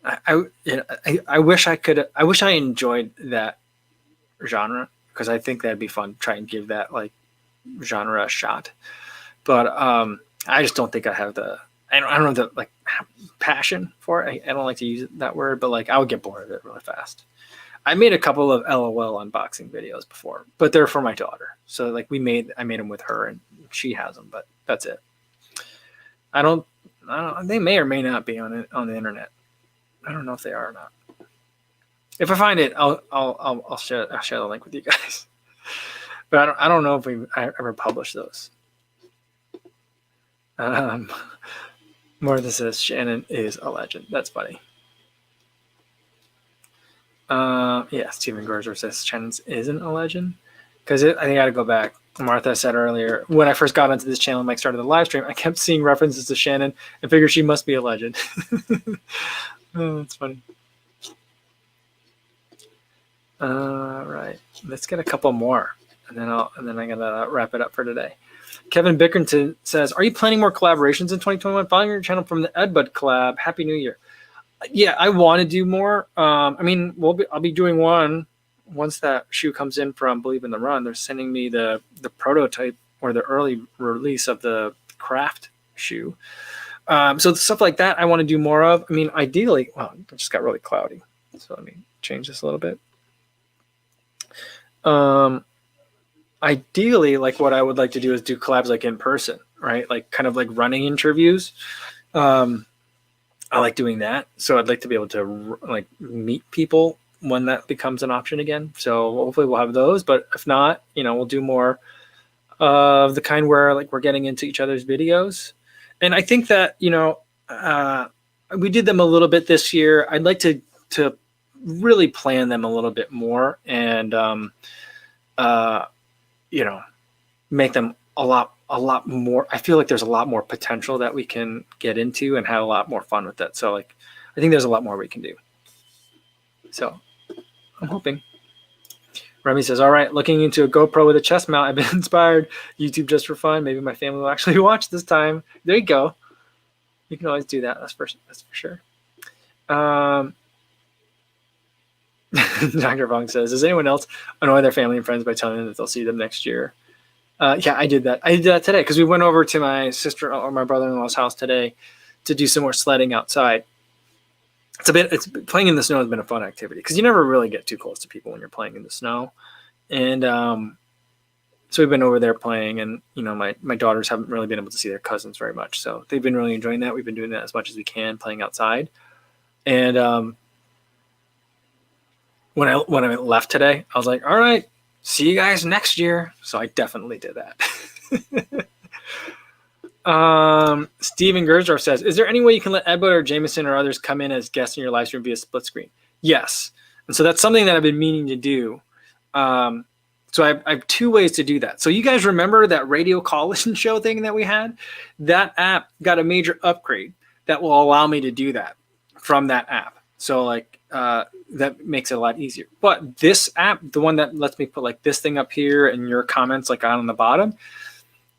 I wish I enjoyed that genre, because I think that'd be fun to try and give that like genre a shot. But I just don't think I have I don't have the like passion for it. I don't like to use that word, but like I would get bored of it really fast. I made a couple of LOL unboxing videos before, but they're for my daughter. So like I made them with her and she has them, but that's it. I don't they may or may not be on the internet. I don't know if they are or not. If I find it, I'll share the link with you guys. But I don't know if I ever published those. Martha says Shannon is a legend. That's funny. Yeah, Steven Gorger says Shannon isn't a legend. Because I think I got to go back. Martha said earlier, when I first got onto this channel, Mike started the live stream, I kept seeing references to Shannon and figured she must be a legend. Oh, that's funny. Right. Let's get a couple more. And then I'm gonna wrap it up for today. Kevin Bickerton says, are you planning more collaborations in 2021? Following your channel from the Edbud collab. Happy New Year. Yeah, I want to do more. I mean, I'll be doing one once that shoe comes in from Believe in the Run. They're sending me the prototype or the early release of the craft shoe. So stuff like that I want to do more of. I mean, ideally, well, it just got really cloudy. So let me change this a little bit. Ideally, like what I would like to do is do collabs like in person, right? Like kind of like running interviews. I like doing that. So I'd like to be able to like meet people when that becomes an option again. So hopefully we'll have those, but if not, we'll do more of the kind where like we're getting into each other's videos. And I think that, we did them a little bit this year. I'd like to really plan them a little bit more and, make them a lot more. I feel like there's a lot more potential that we can get into and have a lot more fun with that. So like, I think there's a lot more we can do. So I'm hoping. Remy says, all right, looking into a GoPro with a chest mount. I've been inspired. YouTube just for fun. Maybe my family will actually watch this time. There you go. You can always do that. That's for sure. Dr. Fong says, does anyone else annoy their family and friends by telling them that they'll see them next year? Yeah, I did that. I did that today because we went over to my sister or my brother-in-law's house today to do some more sledding outside. It's playing in the snow has been a fun activity because you never really get too close to people when you're playing in the snow. And so we've been over there playing, and my daughters haven't really been able to see their cousins very much. So they've been really enjoying that. We've been doing that as much as we can, playing outside. And when I left today, I was like, all right, see you guys next year. So I definitely did that. Steven Gersdorf says, is there any way you can let Edbud or Jameson or others come in as guests in your live stream via split screen? Yes. And so that's something that I've been meaning to do. So I have two ways to do that. So you guys remember that radio call-in show thing that we had? That app got a major upgrade that will allow me to do that from that app. So like, that makes it a lot easier. But this app, the one that lets me put like this thing up here and your comments like on the bottom,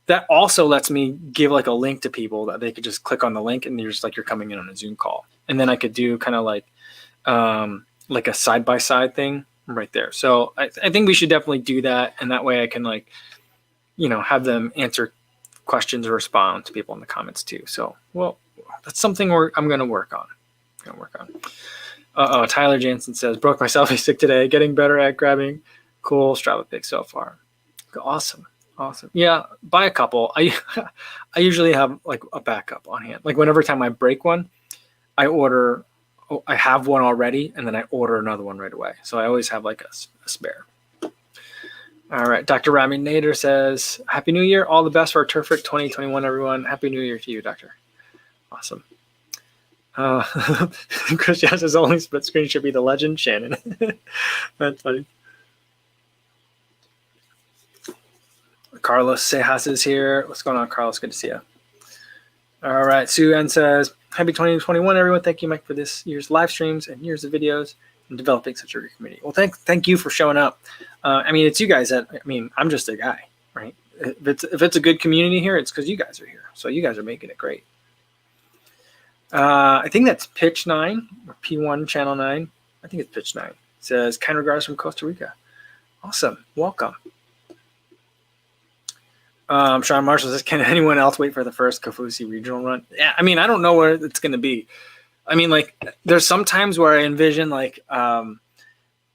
that also lets me give like a link to people that they could just click on the link and you're just like you're coming in on a Zoom call. And then I could do kind of like like a side-by-side thing right there. So I think we should definitely do that. And that way I can like, have them answer questions or respond to people in the comments too. So, well, that's something I'm going to work on. Tyler Jansen says, broke my selfie stick today. Getting better at grabbing cool Strava pics so far. Awesome. Yeah, buy a couple. I usually have like a backup on hand. Like whenever time I break one, I have one already, and then I order another one right away. So I always have like a spare. All right. Dr. Rami Nader says, Happy New Year. All the best for a terrific 2021, everyone. Happy New Year to you, Doctor. Awesome. Chris says only split screen should be the legend Shannon. That's funny. Carlos Sejas is here. What's going on, Carlos? Good to see you. All right. Sue N says, Happy 2021, everyone. Thank you, Mike, for this year's live streams and years of videos and developing such a great community. Well, thank you for showing up. It's you guys I'm just a guy, right? If it's a good community here, it's because you guys are here. So you guys are making it great. I think that's Pitch 9 or P1 Channel 9. I think it's Pitch 9. It says, kind regards from Costa Rica. Awesome. Welcome. Sean Marshall says, can anyone else wait for the first Kofusi regional run? Yeah, I don't know where it's going to be. There's some times where I envision like an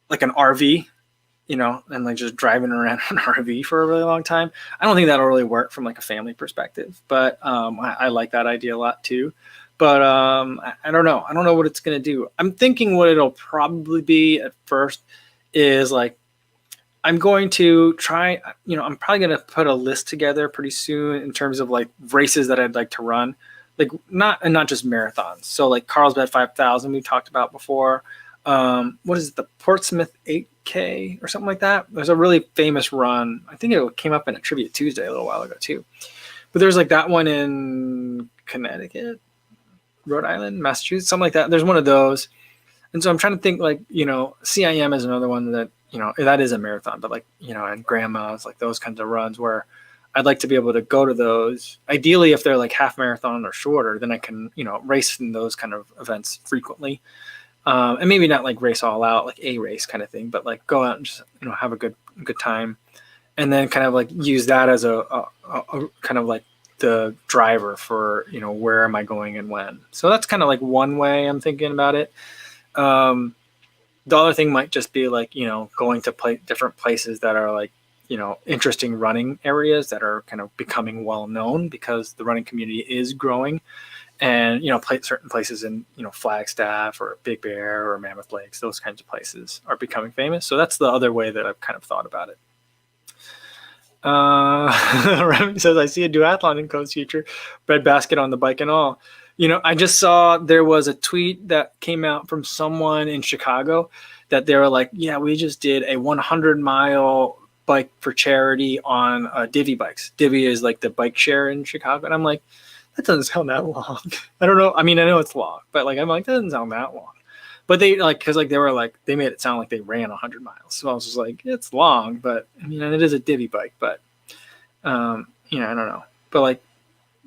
RV, and like just driving around an RV for a really long time. I don't think that'll really work from like a family perspective, but I like that idea a lot too. But I don't know. I don't know what it's going to do. I'm thinking what it'll probably be at first is like, I'm going to try, I'm probably going to put a list together pretty soon in terms of like races that I'd like to run, like not just marathons. So like Carlsbad 5,000 we talked about before. What is it? The Portsmouth 8K or something like that. There's a really famous run. I think it came up in a Trivia Tuesday a little while ago too. But there's like that one in Connecticut, Rhode Island, Massachusetts, something like that. There's one of those. And so I'm trying to think like, CIM is another one that, that is a marathon, but like, and grandma's, like those kinds of runs where I'd like to be able to go to those. Ideally, if they're like half marathon or shorter, then I can, race in those kind of events frequently. And maybe not like race all out, like a race kind of thing, but like go out and just, have a good time. And then kind of like use that as a kind of like the driver for, where am I going and when. So that's kind of like one way I'm thinking about it. The other thing might just be like, going to different places that are like, interesting running areas that are kind of becoming well known because the running community is growing, and, certain places in, Flagstaff or Big Bear or Mammoth Lakes, those kinds of places are becoming famous. So that's the other way that I've kind of thought about it. Remy says, I see a duathlon in Coast Future, breadbasket on the bike and all. I just saw there was a tweet that came out from someone in Chicago that they were like, yeah, we just did a 100-mile bike for charity on Divvy bikes. Divvy is like the bike share in Chicago. And I'm like, that doesn't sound that long. I don't know. I know it's long, but like, I'm like, that doesn't sound that long. But they like, cause like they were like, they made it sound like they ran 100 miles. So I was just like, it's long, but and it is a Divvy bike, but I don't know. But like,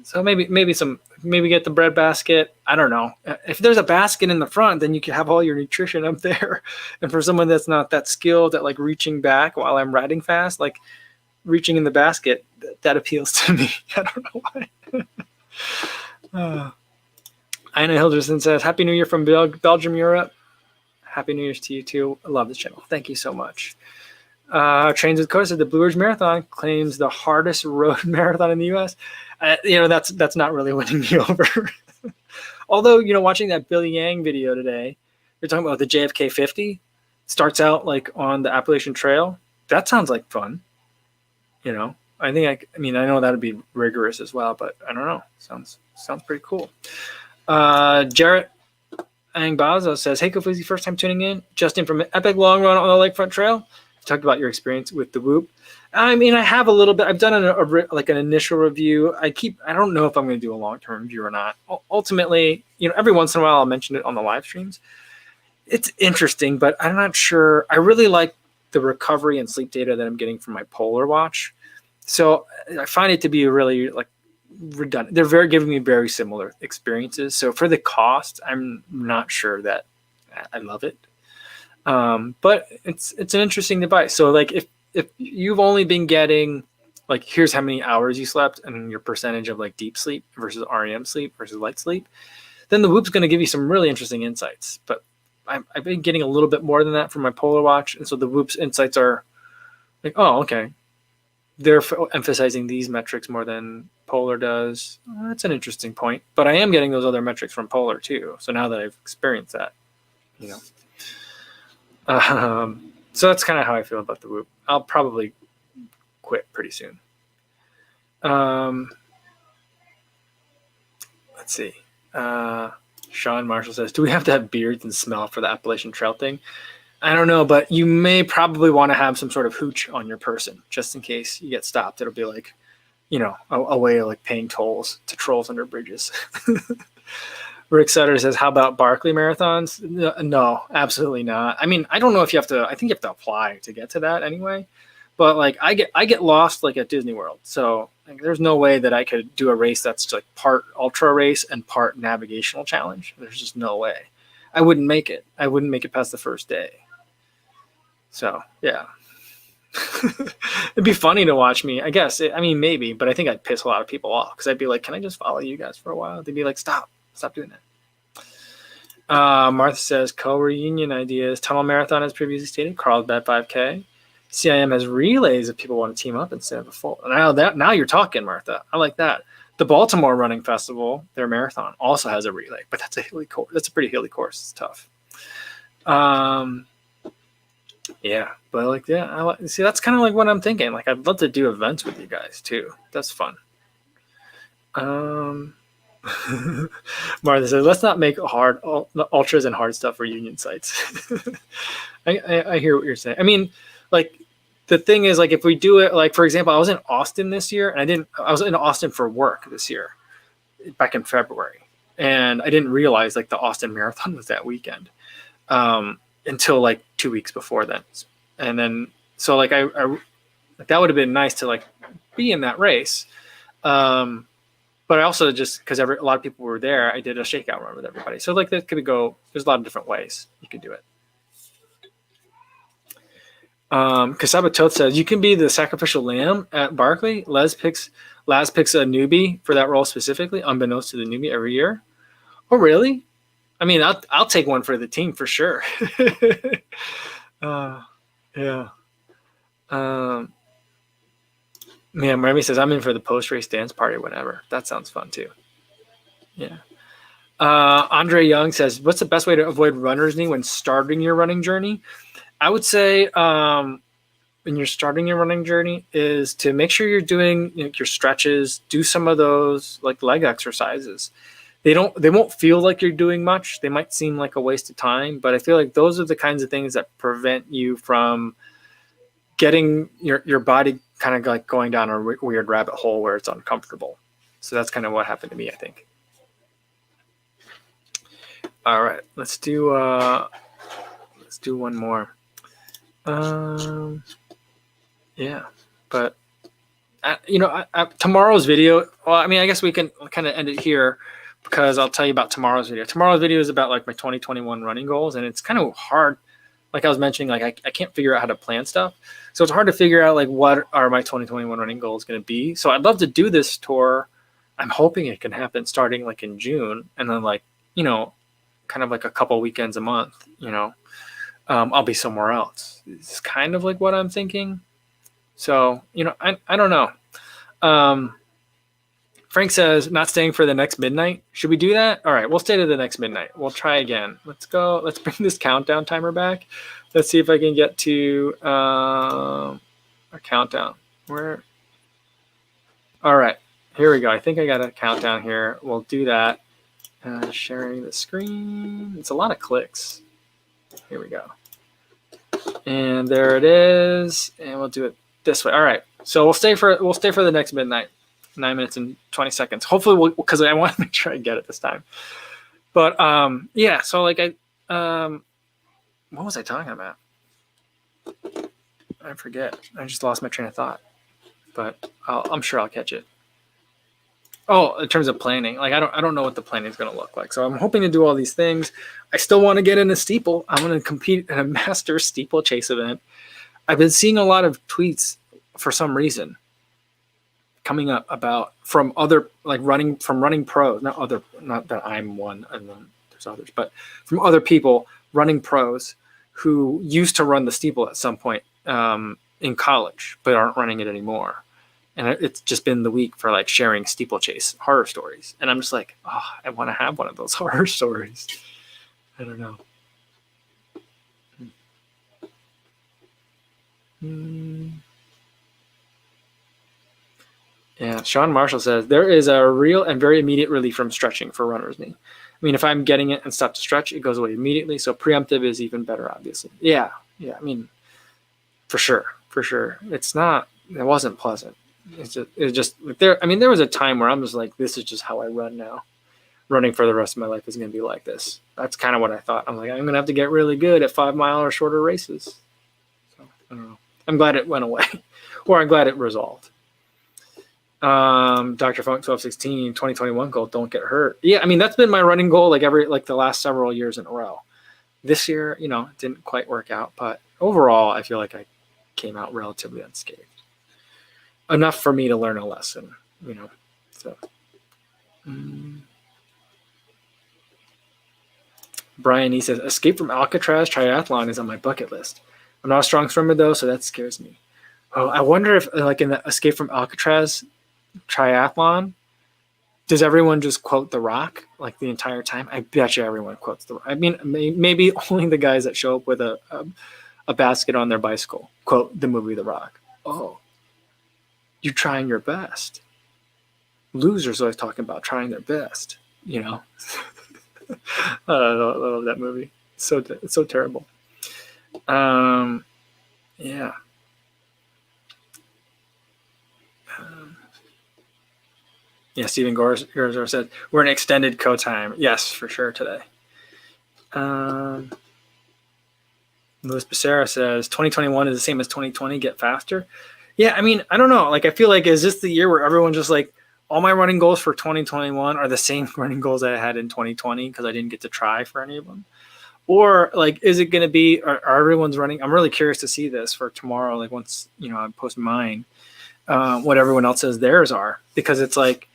so maybe get the bread basket. I don't know. If there's a basket in the front, then you can have all your nutrition up there. And for someone that's not that skilled at like reaching back while I'm riding fast, like reaching in the basket, that appeals to me. I don't know why. Ina Hilderson says, Happy New Year from Belgium, Europe. Happy New Year's to you too. I love this channel. Thank you so much. Trains with Coda said the Blue Ridge Marathon claims the hardest road marathon in the U.S. That's not really winning me over. Although, watching that Billy Yang video today, you're talking about the JFK 50, starts out like on the Appalachian Trail. That sounds like fun. I think I know that'd be rigorous as well, but I don't know. Sounds pretty cool. Jarrett Angbazo says, hey, Kofuzi, first time tuning in. Justin from an epic long run on the Lakefront Trail. You talked about your experience with the Whoop. I have a little bit. I've done an initial review. I don't know if I'm going to do a long-term review or not. Ultimately, every once in a while I'll mention it on the live streams. It's interesting, but I'm not sure. I really like the recovery and sleep data that I'm getting from my Polar Watch. So I find it to be really like redundant. They're giving me very similar experiences. So for the cost, I'm not sure that I love it. But it's an interesting device. So like if you've only been getting like here's how many hours you slept and your percentage of like deep sleep versus REM sleep versus light sleep, then the Whoop's going to give you some really interesting insights. But I've been getting a little bit more than that from my Polar Watch, and so the Whoop's insights are like, oh, okay, they're emphasizing these metrics more than Polar does. That's an interesting point. But I am getting those other metrics from Polar too. So now that I've experienced that, you know. So that's kind of how I feel about the Whoop. I'll probably quit pretty soon. Let's see. Sean Marshall says, do we have to have beards and smell for the Appalachian Trail thing? I don't know, but you may probably want to have some sort of hooch on your person just in case you get stopped. It'll be like, a way of like paying tolls to trolls under bridges. Rick Sutter says, how about Barkley marathons? No, absolutely not. I mean, I don't know if you have to, I think you have to apply to get to that anyway. But like I get lost like at Disney World. So like, there's no way that I could do a race that's like part ultra race and part navigational challenge. There's just no way. I wouldn't make it. I wouldn't make it past the first day. So yeah. It'd be funny to watch me, I guess. Maybe, but I think I'd piss a lot of people off because I'd be like, can I just follow you guys for a while? They'd be like, stop doing that. Martha says, co-reunion ideas. Tunnel Marathon, as previously stated. Carlsbad 5K. CIM has relays if people want to team up instead of a full. Now you're talking, Martha. I like that. The Baltimore Running Festival, their marathon, also has a relay, but that's a hilly course. That's a pretty hilly course. It's tough. Yeah, but see, that's kind of like what I'm thinking. Like, I'd love to do events with you guys too. That's fun. Martha says, let's not make hard ultras and hard stuff for union sites. I hear what you're saying. I mean, like, the thing is, like, if we do it, like, for example, I was in Austin this year, and I was in Austin for work this year, back in February, and I didn't realize like the Austin Marathon was that weekend until like 2 weeks before then, and then so like I like that would have been nice to like be in that race, but I also just because a lot of people were there, I did a shakeout run with everybody. So like that could go. There's a lot of different ways you could do it. Kasaba Toth says you can be the sacrificial lamb at Barkley. Laz picks a newbie for that role specifically, unbeknownst to the newbie every year. Oh, really? I mean, I'll take one for the team for sure. Yeah. Man, Remy says I'm in for the post-race dance party, whatever. That sounds fun too. Yeah. Andre Young says, what's the best way to avoid runner's knee when starting your running journey? I would say when you're starting your running journey is to make sure you're doing your stretches, do some of those like leg exercises. They won't feel like you're doing much. They might seem like a waste of time, but I feel like those are the kinds of things that prevent you from getting your body kind of like going down a weird rabbit hole where it's uncomfortable. So that's kind of what happened to me, I think. All right, let's do one more. Yeah, but tomorrow's video. Well, I mean, I guess we can kind of end it here because I'll tell you about tomorrow's video. Tomorrow's video is about like my 2021 running goals, and it's kind of hard. Like I was mentioning, like I can't figure out how to plan stuff, so it's hard to figure out like what are my 2021 running goals going to be. So I'd love to do this tour. I'm hoping it can happen starting like in June, and then like kind of like a couple weekends a month. I'll be somewhere else. It's kind of like what I'm thinking. So, I don't know. Frank says, not staying for the next midnight. Should we do that? All right, we'll stay to the next midnight. We'll try again. Let's go. Let's bring this countdown timer back. Let's see if I can get to a countdown. All right, here we go. I think I got a countdown here. We'll do that. Sharing the screen. It's a lot of clicks. Here we go. And there it is. And we'll do it this way. All right. So we'll stay for the next midnight. 9 minutes and 20 seconds. Hopefully because I want to make sure I get it this time. But yeah, so like what was I talking about? I forget. I just lost my train of thought. But I'm sure I'll catch it. Oh, in terms of planning, like I don't know what the planning is going to look like. So I'm hoping to do all these things. I still want to get in a steeple. I want to compete in a master steeplechase event. I've been seeing a lot of tweets for some reason coming up about from other like running pros, not that I'm one and then there's others, but from other people running pros who used to run the steeple at some point in college but aren't running it anymore. And it's just been the week for like sharing steeplechase horror stories, and I'm just like, oh, I want to have one of those horror stories. I don't know. Yeah, Sean Marshall says there is a real and very immediate relief from stretching for runner's knee. I mean, if I'm getting it and stop to stretch, it goes away immediately. So preemptive is even better, obviously. Yeah. I mean, for sure. It wasn't pleasant. It's just there. I mean, there was a time where I'm just like, this is just how I run now. Running for the rest of my life is going to be like this. That's kind of what I thought. I'm like, I'm going to have to get really good at 5 mile or shorter races. So I don't know. I'm glad it went away, or I'm glad it resolved. Dr. Funk 1216 2021 goal, don't get hurt. Yeah, I mean that's been my running goal like the last several years in a row. This year, it didn't quite work out, but overall I feel like I came out relatively unscathed. Enough for me to learn a lesson, So Brian, he says, escape from Alcatraz triathlon is on my bucket list. I'm not a strong swimmer though, so that scares me. Oh, I wonder if like in the escape from Alcatraz triathlon, does everyone just quote The Rock like the entire time? I bet you everyone quotes The Rock. I mean, maybe only the guys that show up with a basket on their bicycle quote the movie The Rock. Oh, you're trying your best. Losers always talking about trying their best, I love that movie. It's so terrible. Yeah. Yeah, Stephen Gorzer said, we're in extended co-time. Yes, for sure today. Louis Becerra says, 2021 is the same as 2020, get faster. Yeah, I mean, I don't know. Like, I feel like, is this the year where everyone just like, all my running goals for 2021 are the same running goals I had in 2020 because I didn't get to try for any of them? Or like, is it going to be, are everyone's running? I'm really curious to see this for tomorrow. Like once, I post mine, what everyone else says theirs are, because it's like,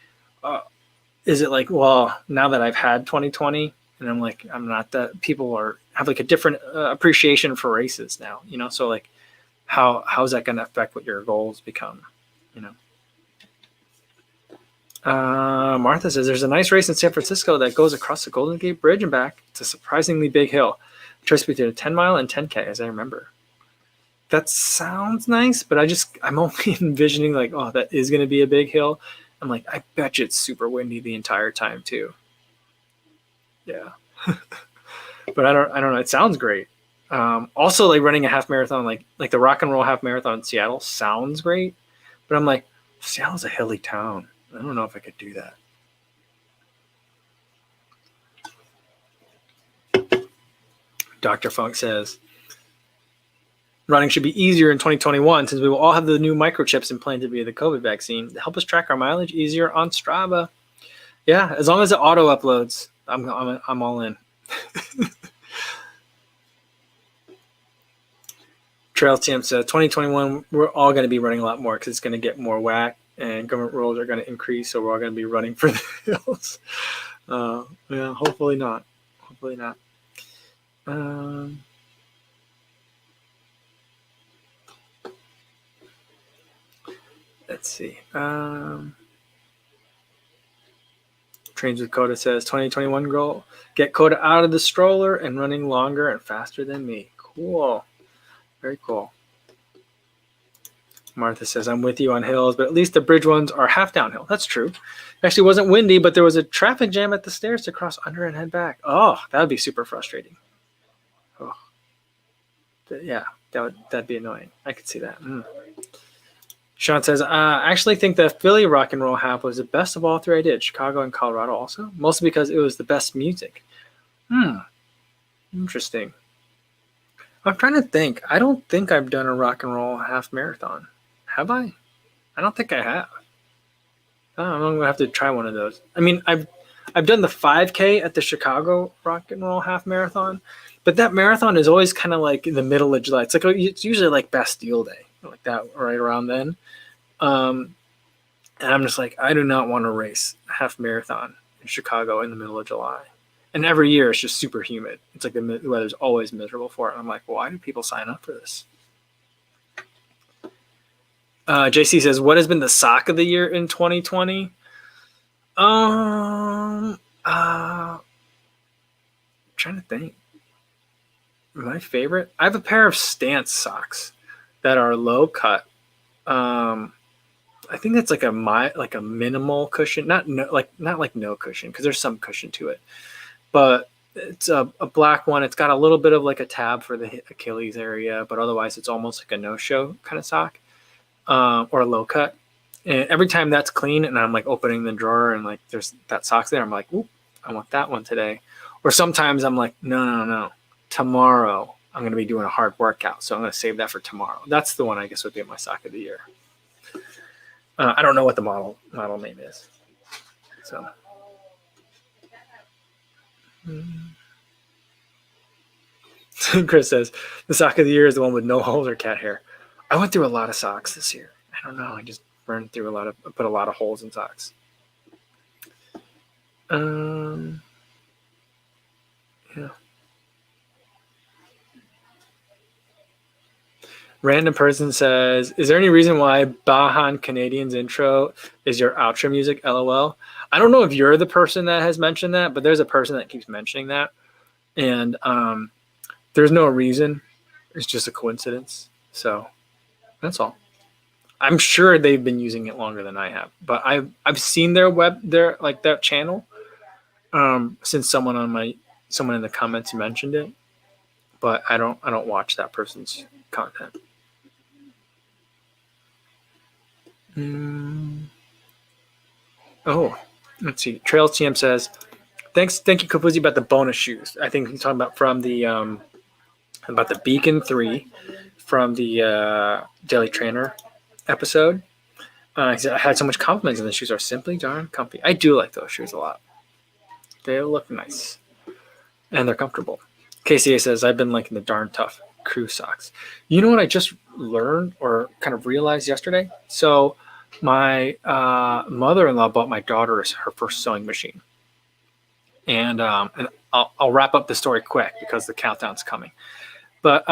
is it like, well, now that I've had 2020 and I'm like, I'm not that people have like a different appreciation for races now, so like how's that going to affect what your goals become, Martha says there's a nice race in San Francisco that goes across the Golden Gate Bridge and back. It's a surprisingly big hill. Choice between a 10 mile and 10K, as I remember. That sounds nice, but I'm only envisioning like, oh, that is going to be a big hill. I'm like, I bet you it's super windy the entire time too. Yeah. But I don't know. It sounds great. Also like running a half marathon, like the Rock and Roll half marathon in Seattle sounds great, but I'm like, Seattle's a hilly town. I don't know if I could do that. Dr. Funk says, running should be easier in 2021 since we will all have the new microchips implanted via the COVID vaccine to help us track our mileage easier on Strava. Yeah, as long as it auto uploads, I'm all in. Trail Team says 2021, we're all going to be running a lot more because it's going to get more whack and government rules are going to increase, so we're all going to be running for the hills. Yeah, hopefully not. Let's see. Trains with Coda says 2021 goal, get Coda out of the stroller and running longer and faster than me. Cool. Very cool. Martha says, I'm with you on hills, but at least the bridge ones are half downhill. That's true. It actually wasn't windy, but there was a traffic jam at the stairs to cross under and head back. Oh, that would be super frustrating. Oh, yeah, that'd be annoying. I could see that. Sean says, I actually think the Philly Rock and Roll half was the best of all three I did. Chicago and Colorado also, mostly because it was the best music. Interesting. I'm trying to think. I don't think I've done a rock and roll half marathon. Have I? I don't think I have. I'm gonna have to try one of those. I mean, I've done the 5K at the Chicago Rock and Roll Half Marathon, but that marathon is always kind of like in the middle of July. It's usually like Bastille Day, like that, right around then. And I'm just like, I do not want to race a half marathon in Chicago in the middle of July. And every year it's just super humid. It's like the weather's always miserable for it. And I'm like, why do people sign up for this? JC says, what has been the sock of the year in 2020? Trying to think. My favorite? I have a pair of Stance socks that are low cut. I think that's like a minimal cushion, not like no cushion, because there's some cushion to it, but it's a black one. It's got a little bit of like a tab for the Achilles area, but otherwise it's almost like a no-show kind of sock, or a low cut. And every time that's clean and I'm like opening the drawer and like there's that sock's there, I'm like, oop, I want that one today. Or sometimes I'm like, no, tomorrow I'm going to be doing a hard workout, so I'm going to save that for tomorrow. That's the one I guess would be my sock of the year. I don't know what the model name is. So, Chris says the sock of the year is the one with no holes or cat hair. I went through a lot of socks this year. I don't know. I just put a lot of holes in socks. Yeah. Random person says, is there any reason why Bahan Canadian's intro is your outro music? LOL. I don't know if you're the person that has mentioned that, but there's a person that keeps mentioning that. And there's no reason. It's just a coincidence. So that's all. I'm sure they've been using it longer than I have, but I've seen their like that channel since someone in the comments mentioned it, but I don't watch that person's content. Oh, let's see. Trails TM says, thank you, Kafuzi, about the bonus shoes. I think he's talking about from the about the Beacon 3 from the Daily Trainer episode. He said, I had so much compliments, and the shoes are simply darn comfy. I do like those shoes a lot. They look nice, and they're comfortable. KCA says, I've been liking the darn tough crew socks. You know what I just learned or kind of realized yesterday? So my mother-in-law bought my daughter her first sewing machine. And I'll wrap up the story quick because the countdown's coming. But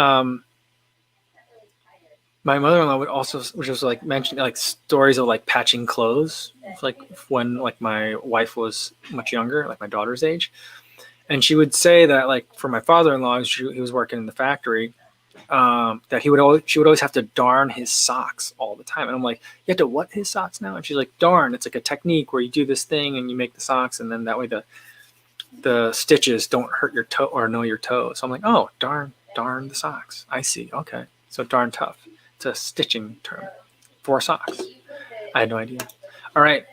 my mother-in-law would also, which was like mentioning like stories of like patching clothes, like when like my wife was much younger, like my daughter's age. And she would say that like for my father-in-law, he was working in the factory, that she would always have to darn his socks all the time. And I'm like, you have to what his socks now? And she's like, darn, it's like a technique where you do this thing and you make the socks, and then that way the stitches don't hurt your toe or annoy your toe. So I'm like, oh, darn the socks. I see. Okay. So darn tough. It's a stitching term for socks. I had no idea. All right.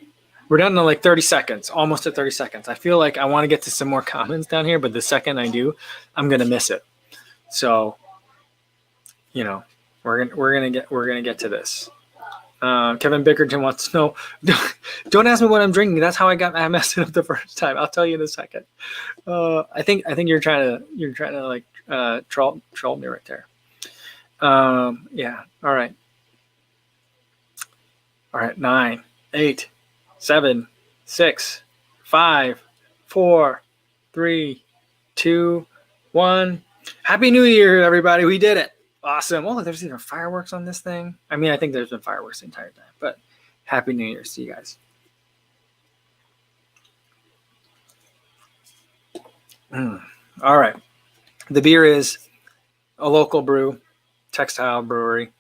We're down to like 30 seconds, almost at 30 seconds. I feel like I want to get to some more comments down here, but the second I do, I'm going to miss it. So, you know, we're going to get to this. Kevin Bickerton wants to know, don't ask me what I'm drinking. That's how I messed it up the first time. I'll tell you in a second. I think you're trying to like troll me right there. Yeah. All right. 9, 8, 7, 6, 5, 4, 3, 2, 1. Happy New Year, everybody. We did it. Awesome. Oh, there's even fireworks on this thing. I mean, I think there's been fireworks the entire time, but Happy New Year. See you guys. All right. The beer is a local brew, textile brewery,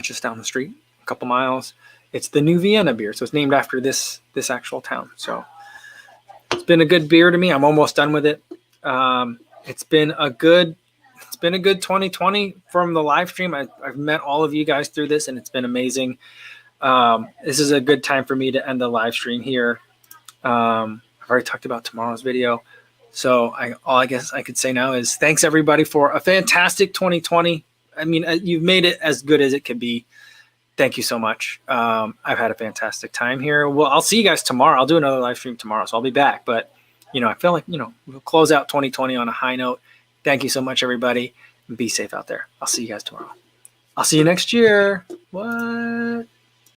just down the street, a couple miles. It's the New Vienna beer, so it's named after this actual town. So it's been a good beer to me. I'm almost done with it. It's been a good 2020 from the live stream. I've met all of you guys through this, and it's been amazing. This is a good time for me to end the live stream here. I've already talked about tomorrow's video. So all I guess I could say now is thanks everybody for a fantastic 2020. I mean, you've made it as good as it could be. thank you so much. I've had a fantastic time here. Well, I'll see you guys tomorrow. I'll do another live stream tomorrow, so I'll be back. But, I feel like, we'll close out 2020 on a high note. Thank you so much, everybody. Be safe out there. I'll see you guys tomorrow. I'll see you next year. What?